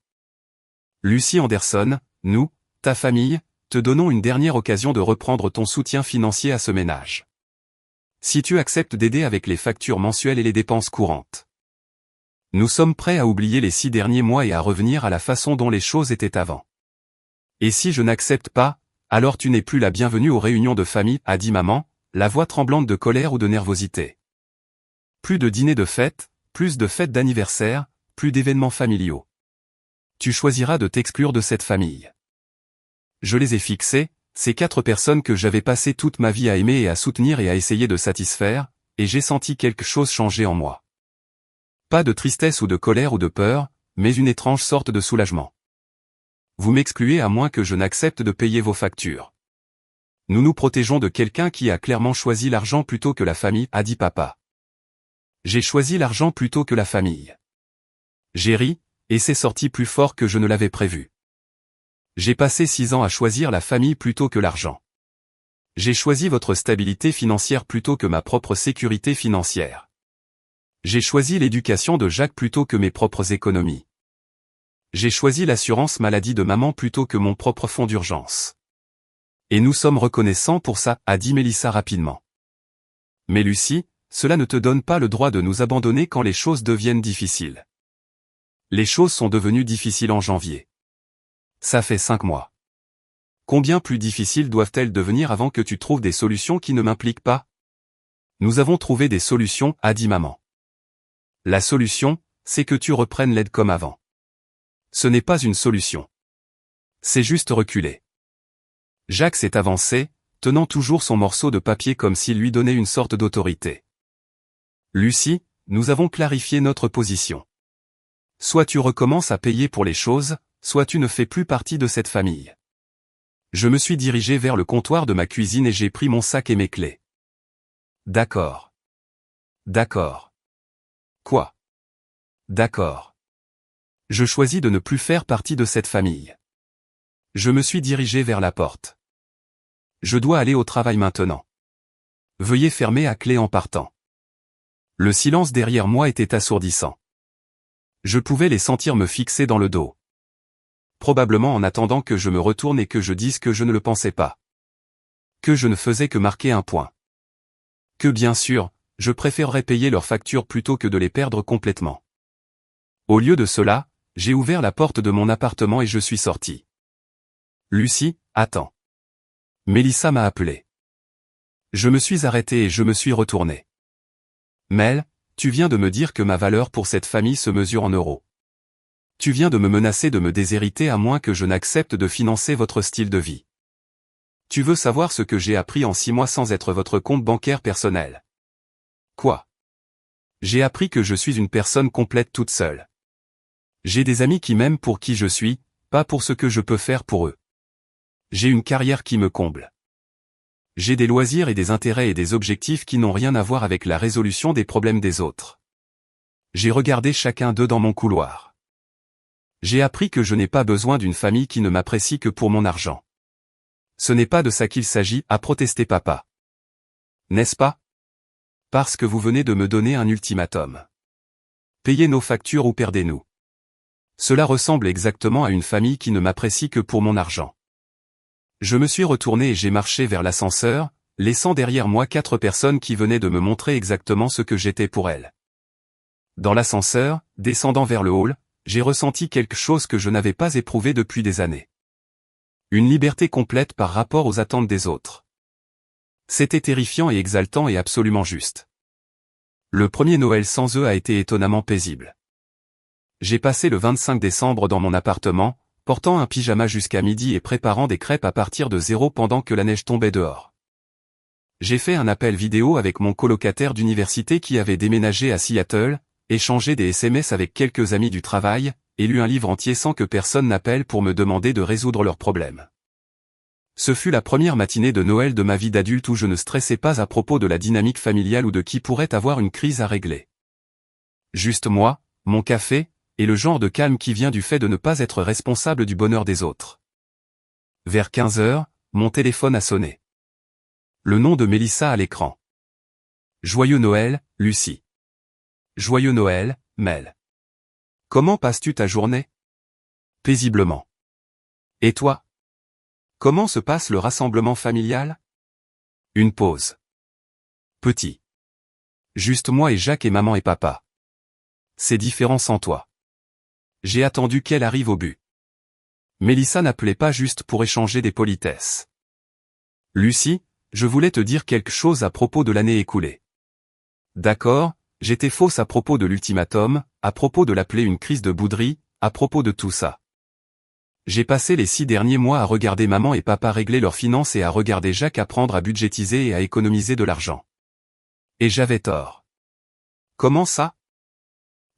Lucie Anderson, nous, ta famille, te donnons une dernière occasion de reprendre ton soutien financier à ce ménage. Si tu acceptes d'aider avec les factures mensuelles et les dépenses courantes. Nous sommes prêts à oublier les 6 derniers mois et à revenir à la façon dont les choses étaient avant. Et si je n'accepte pas, alors tu n'es plus la bienvenue aux réunions de famille, a dit maman, la voix tremblante de colère ou de nervosité. Plus de dîners de fête, plus de fêtes d'anniversaire, plus d'événements familiaux. Tu choisiras de t'exclure de cette famille. Je les ai fixés, ces 4 personnes que j'avais passé toute ma vie à aimer et à soutenir et à essayer de satisfaire, et j'ai senti quelque chose changer en moi. Pas de tristesse ou de colère ou de peur, mais une étrange sorte de soulagement. Vous m'excluez à moins que je n'accepte de payer vos factures. Nous nous protégeons de quelqu'un qui a clairement choisi l'argent plutôt que la famille, a dit papa. J'ai choisi l'argent plutôt que la famille. J'ai ri, et c'est sorti plus fort que je ne l'avais prévu. J'ai passé 6 ans à choisir la famille plutôt que l'argent. J'ai choisi votre stabilité financière plutôt que ma propre sécurité financière. J'ai choisi l'éducation de Jacques plutôt que mes propres économies. J'ai choisi l'assurance maladie de maman plutôt que mon propre fonds d'urgence. Et nous sommes reconnaissants pour ça, a dit Mélissa rapidement. Mais Lucie, cela ne te donne pas le droit de nous abandonner quand les choses deviennent difficiles. Les choses sont devenues difficiles en janvier. Ça fait 5 mois. Combien plus difficiles doivent-elles devenir avant que tu trouves des solutions qui ne m'impliquent pas? Nous avons trouvé des solutions, a dit maman. La solution, c'est que tu reprennes l'aide comme avant. Ce n'est pas une solution. C'est juste reculer. Jacques s'est avancé, tenant toujours son morceau de papier comme s'il lui donnait une sorte d'autorité. Lucie, nous avons clarifié notre position. Soit tu recommences à payer pour les choses, soit tu ne fais plus partie de cette famille. Je me suis dirigé vers le comptoir de ma cuisine et j'ai pris mon sac et mes clés. D'accord. D'accord. Quoi? D'accord. Je choisis de ne plus faire partie de cette famille. Je me suis dirigé vers la porte. Je dois aller au travail maintenant. Veuillez fermer à clé en partant. Le silence derrière moi était assourdissant. Je pouvais les sentir me fixer dans le dos. Probablement en attendant que je me retourne et que je dise que je ne le pensais pas. Que je ne faisais que marquer un point. Que bien sûr, je préférerais payer leurs factures plutôt que de les perdre complètement. Au lieu de cela, j'ai ouvert la porte de mon appartement et je suis sorti. Lucie, attends. Mélissa m'a appelé. Je me suis arrêté et je me suis retourné. Mel, tu viens de me dire que ma valeur pour cette famille se mesure en euros. Tu viens de me menacer de me déshériter à moins que je n'accepte de financer votre style de vie. Tu veux savoir ce que j'ai appris en 6 mois sans être votre compte bancaire personnel? Quoi? J'ai appris que je suis une personne complète toute seule. J'ai des amis qui m'aiment pour qui je suis, pas pour ce que je peux faire pour eux. J'ai une carrière qui me comble. J'ai des loisirs et des intérêts et des objectifs qui n'ont rien à voir avec la résolution des problèmes des autres. J'ai regardé chacun d'eux dans mon couloir. J'ai appris que je n'ai pas besoin d'une famille qui ne m'apprécie que pour mon argent. Ce n'est pas de ça qu'il s'agit, a protesté papa. N'est-ce pas? Parce que vous venez de me donner un ultimatum. Payez nos factures ou perdez-nous. Cela ressemble exactement à une famille qui ne m'apprécie que pour mon argent. Je me suis retourné et j'ai marché vers l'ascenseur, laissant derrière moi 4 personnes qui venaient de me montrer exactement ce que j'étais pour elles. Dans l'ascenseur, descendant vers le hall, j'ai ressenti quelque chose que je n'avais pas éprouvé depuis des années. Une liberté complète par rapport aux attentes des autres. C'était terrifiant et exaltant et absolument juste. Le premier Noël sans eux a été étonnamment paisible. J'ai passé le 25 décembre dans mon appartement, portant un pyjama jusqu'à midi et préparant des crêpes à partir de 0 pendant que la neige tombait dehors. J'ai fait un appel vidéo avec mon colocataire d'université qui avait déménagé à Seattle, échangé des SMS avec quelques amis du travail, et lu un livre entier sans que personne n'appelle pour me demander de résoudre leurs problèmes. Ce fut la première matinée de Noël de ma vie d'adulte où je ne stressais pas à propos de la dynamique familiale ou de qui pourrait avoir une crise à régler. Juste moi, mon café, et le genre de calme qui vient du fait de ne pas être responsable du bonheur des autres. Vers 15 heures, mon téléphone a sonné. Le nom de Mélissa à l'écran. Joyeux Noël, Lucie. Joyeux Noël, Mel. Comment passes-tu ta journée? Paisiblement. Et toi? Comment se passe le rassemblement familial? Une pause. Petit. Juste moi et Jacques et maman et papa. C'est différent sans toi. J'ai attendu qu'elle arrive au but. Mélissa n'appelait pas juste pour échanger des politesses. Lucie, je voulais te dire quelque chose à propos de l'année écoulée. D'accord, j'étais fausse à propos de l'ultimatum, à propos de l'appeler une crise de bouderie, à propos de tout ça. J'ai passé les 6 derniers mois à regarder maman et papa régler leurs finances et à regarder Jacques apprendre à budgétiser et à économiser de l'argent. Et j'avais tort. Comment ça?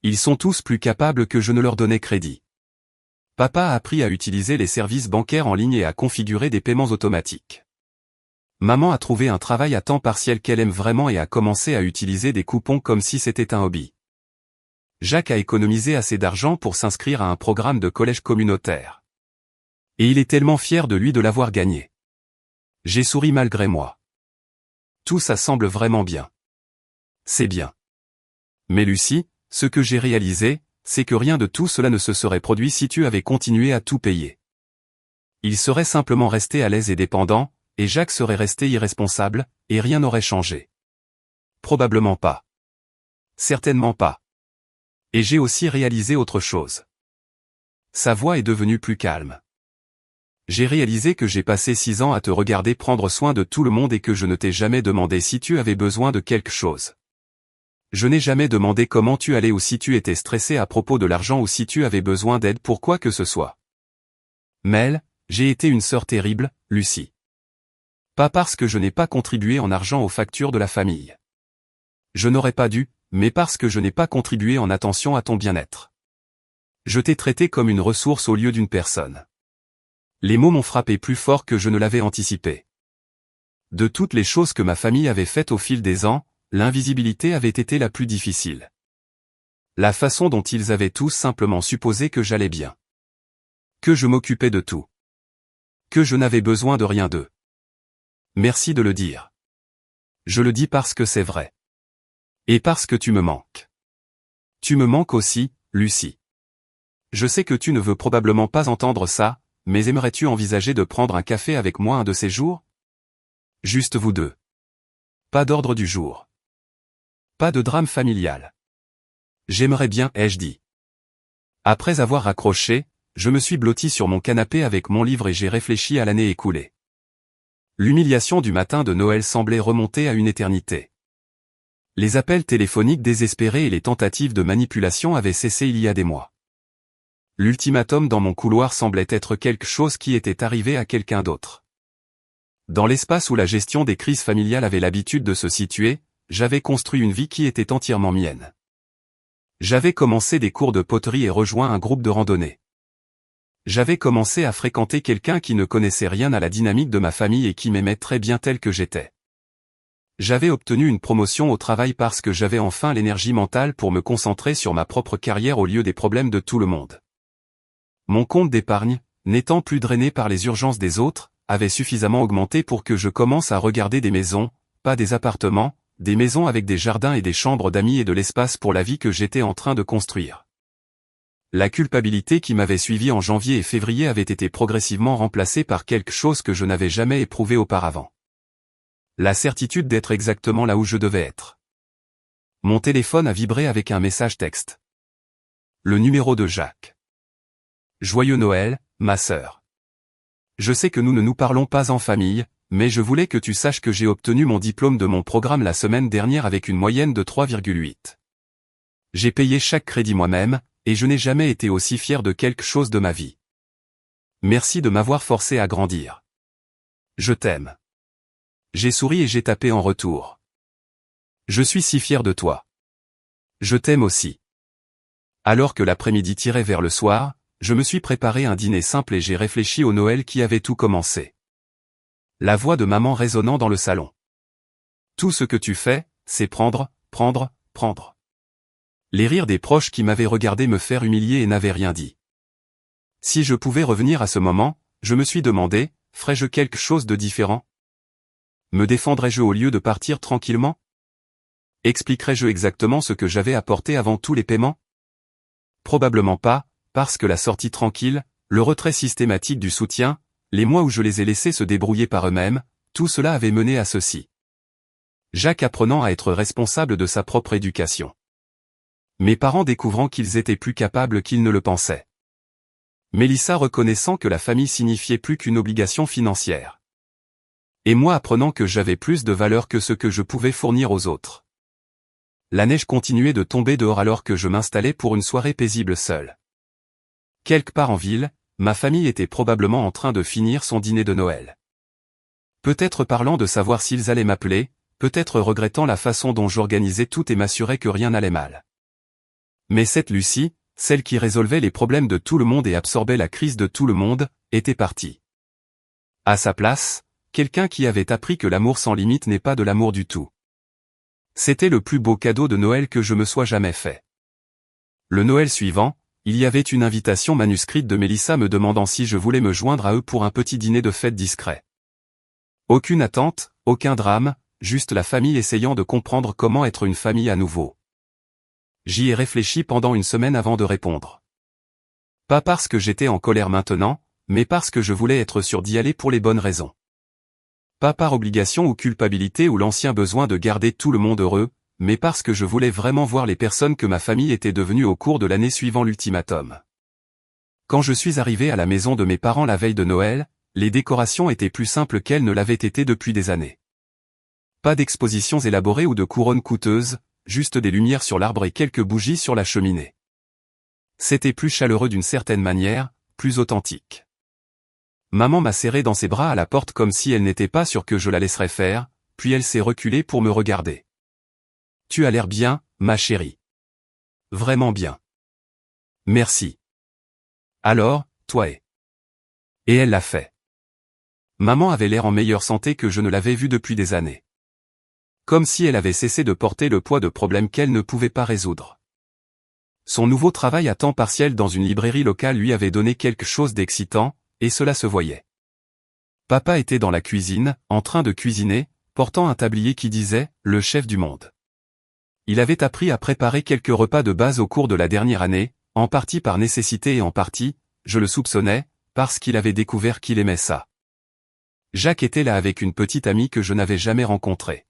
Ils sont tous plus capables que je ne leur donnais crédit. Papa a appris à utiliser les services bancaires en ligne et à configurer des paiements automatiques. Maman a trouvé un travail à temps partiel qu'elle aime vraiment et a commencé à utiliser des coupons comme si c'était un hobby. Jacques a économisé assez d'argent pour s'inscrire à un programme de collège communautaire. Et il est tellement fier de lui de l'avoir gagné. J'ai souri malgré moi. Tout ça semble vraiment bien. C'est bien. Mais Lucie, ce que j'ai réalisé, c'est que rien de tout cela ne se serait produit si tu avais continué à tout payer. Il serait simplement resté à l'aise et dépendant, et Jacques serait resté irresponsable, et rien n'aurait changé. Probablement pas. Certainement pas. Et j'ai aussi réalisé autre chose. Sa voix est devenue plus calme. J'ai réalisé que j'ai passé 6 ans à te regarder prendre soin de tout le monde et que je ne t'ai jamais demandé si tu avais besoin de quelque chose. Je n'ai jamais demandé comment tu allais ou si tu étais stressé à propos de l'argent ou si tu avais besoin d'aide pour quoi que ce soit. Mel, j'ai été une sœur terrible, Lucie. Pas parce que je n'ai pas contribué en argent aux factures de la famille. Je n'aurais pas dû, mais parce que je n'ai pas contribué en attention à ton bien-être. Je t'ai traité comme une ressource au lieu d'une personne. Les mots m'ont frappé plus fort que je ne l'avais anticipé. De toutes les choses que ma famille avait faites au fil des ans, l'invisibilité avait été la plus difficile. La façon dont ils avaient tous simplement supposé que j'allais bien. Que je m'occupais de tout. Que je n'avais besoin de rien d'eux. Merci de le dire. Je le dis parce que c'est vrai. Et parce que tu me manques. Tu me manques aussi, Lucie. Je sais que tu ne veux probablement pas entendre ça, mais aimerais-tu envisager de prendre un café avec moi un de ces jours? Juste vous deux. Pas d'ordre du jour. Pas de drame familial. J'aimerais bien, ai-je dit. Après avoir raccroché, je me suis blotti sur mon canapé avec mon livre et j'ai réfléchi à l'année écoulée. L'humiliation du matin de Noël semblait remonter à une éternité. Les appels téléphoniques désespérés et les tentatives de manipulation avaient cessé il y a des mois. L'ultimatum dans mon couloir semblait être quelque chose qui était arrivé à quelqu'un d'autre. Dans l'espace où la gestion des crises familiales avait l'habitude de se situer, j'avais construit une vie qui était entièrement mienne. J'avais commencé des cours de poterie et rejoint un groupe de randonnée. J'avais commencé à fréquenter quelqu'un qui ne connaissait rien à la dynamique de ma famille et qui m'aimait très bien tel que j'étais. J'avais obtenu une promotion au travail parce que j'avais enfin l'énergie mentale pour me concentrer sur ma propre carrière au lieu des problèmes de tout le monde. Mon compte d'épargne, n'étant plus drainé par les urgences des autres, avait suffisamment augmenté pour que je commence à regarder des maisons, pas des appartements, des maisons avec des jardins et des chambres d'amis et de l'espace pour la vie que j'étais en train de construire. La culpabilité qui m'avait suivi en janvier et février avait été progressivement remplacée par quelque chose que je n'avais jamais éprouvé auparavant. La certitude d'être exactement là où je devais être. Mon téléphone a vibré avec un message texte. Le numéro de Jacques. Joyeux Noël, ma sœur. Je sais que nous ne nous parlons pas en famille, mais je voulais que tu saches que j'ai obtenu mon diplôme de mon programme la semaine dernière avec une moyenne de 3,8. J'ai payé chaque crédit moi-même, et je n'ai jamais été aussi fier de quelque chose de ma vie. Merci de m'avoir forcé à grandir. Je t'aime. J'ai souri et j'ai tapé en retour. Je suis si fier de toi. Je t'aime aussi. Alors que l'après-midi tirait vers le soir, je me suis préparé un dîner simple et j'ai réfléchi au Noël qui avait tout commencé. La voix de maman résonnant dans le salon. Tout ce que tu fais, c'est prendre, prendre, prendre. Les rires des proches qui m'avaient regardé me faire humilier et n'avaient rien dit. Si je pouvais revenir à ce moment, je me suis demandé, ferais-je quelque chose de différent? Me défendrais-je au lieu de partir tranquillement? Expliquerais-je exactement ce que j'avais apporté avant tous les paiements? Probablement pas, parce que la sortie tranquille, le retrait systématique du soutien, les mois où je les ai laissés se débrouiller par eux-mêmes, tout cela avait mené à ceci. Jacques apprenant à être responsable de sa propre éducation. Mes parents découvrant qu'ils étaient plus capables qu'ils ne le pensaient. Mélissa reconnaissant que la famille signifiait plus qu'une obligation financière. Et moi apprenant que j'avais plus de valeur que ce que je pouvais fournir aux autres. La neige continuait de tomber dehors alors que je m'installais pour une soirée paisible seule. Quelque part en ville, ma famille était probablement en train de finir son dîner de Noël. Peut-être parlant de savoir s'ils allaient m'appeler, peut-être regrettant la façon dont j'organisais tout et m'assurais que rien n'allait mal. Mais cette Lucie, celle qui résolvait les problèmes de tout le monde et absorbait la crise de tout le monde, était partie. À sa place, quelqu'un qui avait appris que l'amour sans limite n'est pas de l'amour du tout. C'était le plus beau cadeau de Noël que je me sois jamais fait. Le Noël suivant, il y avait une invitation manuscrite de Mélissa me demandant si je voulais me joindre à eux pour un petit dîner de fête discret. Aucune attente, aucun drame, juste la famille essayant de comprendre comment être une famille à nouveau. J'y ai réfléchi pendant une semaine avant de répondre. Pas parce que j'étais en colère maintenant, mais parce que je voulais être sûr d'y aller pour les bonnes raisons. Pas par obligation ou culpabilité ou l'ancien besoin de garder tout le monde heureux, mais parce que je voulais vraiment voir les personnes que ma famille était devenue au cours de l'année suivant l'ultimatum. Quand je suis arrivé à la maison de mes parents la veille de Noël, les décorations étaient plus simples qu'elles ne l'avaient été depuis des années. Pas d'expositions élaborées ou de couronnes coûteuses, juste des lumières sur l'arbre et quelques bougies sur la cheminée. C'était plus chaleureux d'une certaine manière, plus authentique. Maman m'a serré dans ses bras à la porte comme si elle n'était pas sûre que je la laisserais faire, puis elle s'est reculée pour me regarder. « Tu as l'air bien, ma chérie. Vraiment bien. Merci. Alors, toi et... » Et elle l'a fait. Maman avait l'air en meilleure santé que je ne l'avais vue depuis des années. Comme si elle avait cessé de porter le poids de problèmes qu'elle ne pouvait pas résoudre. Son nouveau travail à temps partiel dans une librairie locale lui avait donné quelque chose d'excitant, et cela se voyait. Papa était dans la cuisine, en train de cuisiner, portant un tablier qui disait « Le chef du monde ». Il avait appris à préparer quelques repas de base au cours de la dernière année, en partie par nécessité et en partie, je le soupçonnais, parce qu'il avait découvert qu'il aimait ça. Jacques était là avec une petite amie que je n'avais jamais rencontrée.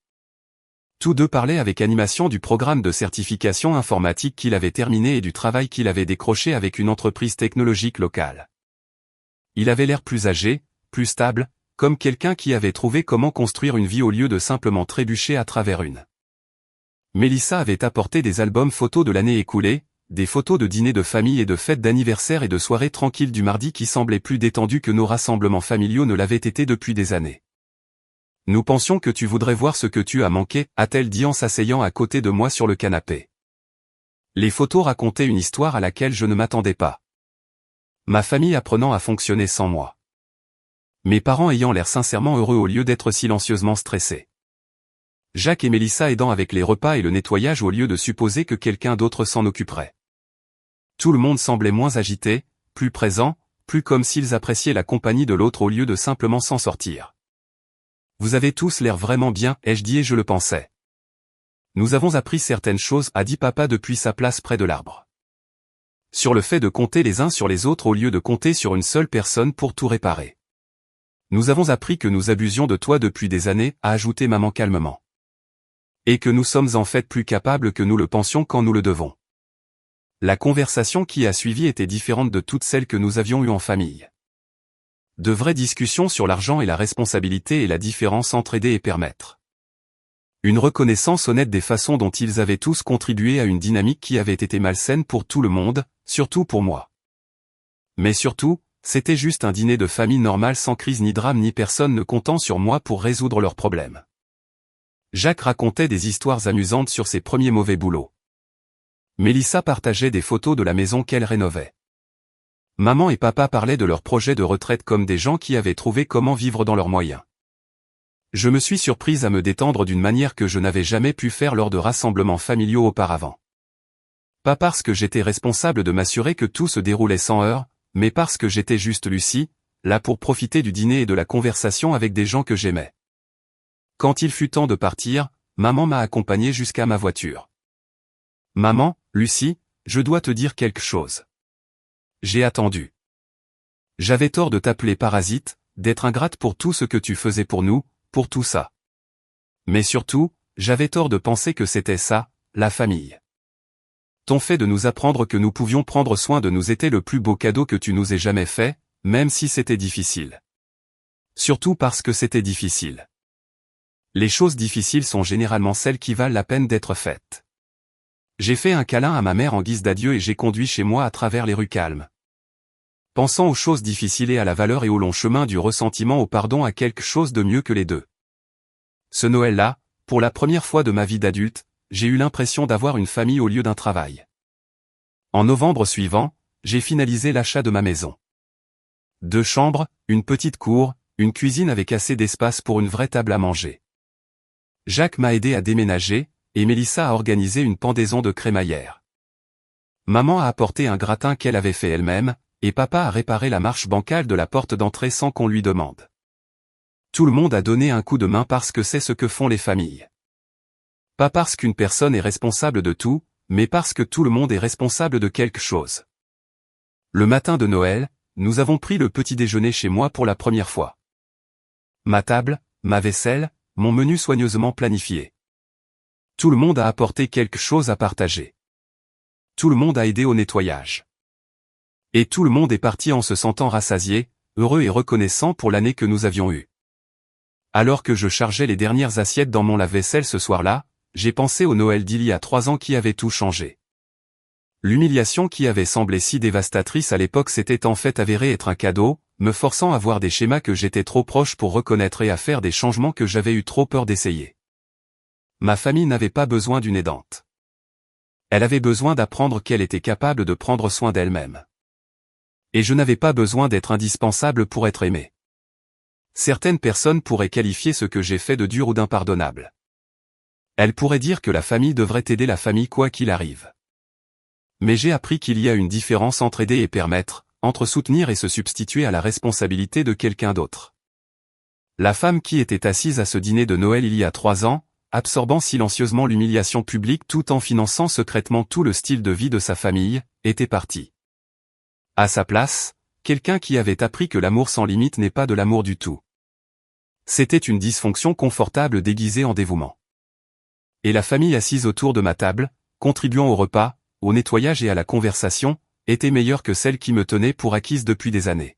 Tous deux parlaient avec animation du programme de certification informatique qu'il avait terminé et du travail qu'il avait décroché avec une entreprise technologique locale. Il avait l'air plus âgé, plus stable, comme quelqu'un qui avait trouvé comment construire une vie au lieu de simplement trébucher à travers une. Mélissa avait apporté des albums photos de l'année écoulée, des photos de dîners de famille et de fêtes d'anniversaire et de soirées tranquilles du mardi qui semblaient plus détendues que nos rassemblements familiaux ne l'avaient été depuis des années. « Nous pensions que tu voudrais voir ce que tu as manqué, a-t-elle dit en s'asseyant à côté de moi sur le canapé. Les photos racontaient une histoire à laquelle je ne m'attendais pas. Ma famille apprenant à fonctionner sans moi. Mes parents ayant l'air sincèrement heureux au lieu d'être silencieusement stressés. Jacques et Mélissa aidant avec les repas et le nettoyage au lieu de supposer que quelqu'un d'autre s'en occuperait. Tout le monde semblait moins agité, plus présent, plus comme s'ils appréciaient la compagnie de l'autre au lieu de simplement s'en sortir. Vous avez tous l'air vraiment bien, ai-je dit et je le pensais. Nous avons appris certaines choses, a dit papa depuis sa place près de l'arbre. Sur le fait de compter les uns sur les autres au lieu de compter sur une seule personne pour tout réparer. Nous avons appris que nous abusions de toi depuis des années, a ajouté maman calmement. Et que nous sommes en fait plus capables que nous le pensions quand nous le devons. La conversation qui a suivi était différente de toutes celles que nous avions eues en famille. De vraies discussions sur l'argent et la responsabilité et la différence entre aider et permettre. Une reconnaissance honnête des façons dont ils avaient tous contribué à une dynamique qui avait été malsaine pour tout le monde, surtout pour moi. Mais surtout, c'était juste un dîner de famille normal sans crise ni drame ni personne ne comptant sur moi pour résoudre leurs problèmes. Jacques racontait des histoires amusantes sur ses premiers mauvais boulots. Mélissa partageait des photos de la maison qu'elle rénovait. Maman et papa parlaient de leur projet de retraite comme des gens qui avaient trouvé comment vivre dans leurs moyens. Je me suis surprise à me détendre d'une manière que je n'avais jamais pu faire lors de rassemblements familiaux auparavant. Pas parce que j'étais responsable de m'assurer que tout se déroulait sans heurts, mais parce que j'étais juste Lucie, là pour profiter du dîner et de la conversation avec des gens que j'aimais. Quand il fut temps de partir, maman m'a accompagné jusqu'à ma voiture. « Maman, Lucie, je dois te dire quelque chose. J'ai attendu. J'avais tort de t'appeler parasite, d'être ingrate pour tout ce que tu faisais pour nous, pour tout ça. Mais surtout, j'avais tort de penser que c'était ça, la famille. Ton fait de nous apprendre que nous pouvions prendre soin de nous était le plus beau cadeau que tu nous aies jamais fait, même si c'était difficile. Surtout parce que c'était difficile. Les choses difficiles sont généralement celles qui valent la peine d'être faites. J'ai fait un câlin à ma mère en guise d'adieu et j'ai conduit chez moi à travers les rues calmes. Pensant aux choses difficiles et à la valeur et au long chemin du ressentiment au pardon à quelque chose de mieux que les deux. Ce Noël-là, pour la première fois de ma vie d'adulte, j'ai eu l'impression d'avoir une famille au lieu d'un travail. En novembre suivant, j'ai finalisé l'achat de ma maison. 2 chambres, une petite cour, une cuisine avec assez d'espace pour une vraie table à manger. Jacques m'a aidé à déménager, et Mélissa a organisé une pendaison de crémaillère. Maman a apporté un gratin qu'elle avait fait elle-même, et papa a réparé la marche bancale de la porte d'entrée sans qu'on lui demande. Tout le monde a donné un coup de main parce que c'est ce que font les familles. Pas parce qu'une personne est responsable de tout, mais parce que tout le monde est responsable de quelque chose. Le matin de Noël, nous avons pris le petit déjeuner chez moi pour la première fois. Ma table, ma vaisselle, mon menu soigneusement planifié. Tout le monde a apporté quelque chose à partager. Tout le monde a aidé au nettoyage. Et tout le monde est parti en se sentant rassasié, heureux et reconnaissant pour l'année que nous avions eue. Alors que je chargeais les dernières assiettes dans mon lave-vaisselle ce soir-là, j'ai pensé au Noël d'il y a 3 ans qui avait tout changé. L'humiliation qui avait semblé si dévastatrice à l'époque s'était en fait avérée être un cadeau, me forçant à voir des schémas que j'étais trop proche pour reconnaître et à faire des changements que j'avais eu trop peur d'essayer. Ma famille n'avait pas besoin d'une aidante. Elle avait besoin d'apprendre qu'elle était capable de prendre soin d'elle-même. Et je n'avais pas besoin d'être indispensable pour être aimé. Certaines personnes pourraient qualifier ce que j'ai fait de dur ou d'impardonnable. Elles pourraient dire que la famille devrait aider la famille quoi qu'il arrive. Mais j'ai appris qu'il y a une différence entre aider et permettre, entre soutenir et se substituer à la responsabilité de quelqu'un d'autre. La femme qui était assise à ce dîner de Noël il y a 3 ans, absorbant silencieusement l'humiliation publique tout en finançant secrètement tout le style de vie de sa famille, était partie. À sa place, quelqu'un qui avait appris que l'amour sans limite n'est pas de l'amour du tout. C'était une dysfonction confortable déguisée en dévouement. Et la famille assise autour de ma table, contribuant au repas, au nettoyage et à la conversation, était meilleure que celle qui me tenait pour acquise depuis des années.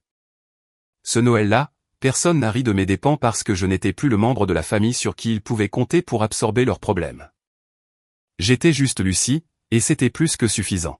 Ce Noël-là, personne n'a ri de mes dépens parce que je n'étais plus le membre de la famille sur qui ils pouvaient compter pour absorber leurs problèmes. J'étais juste Lucie, et c'était plus que suffisant.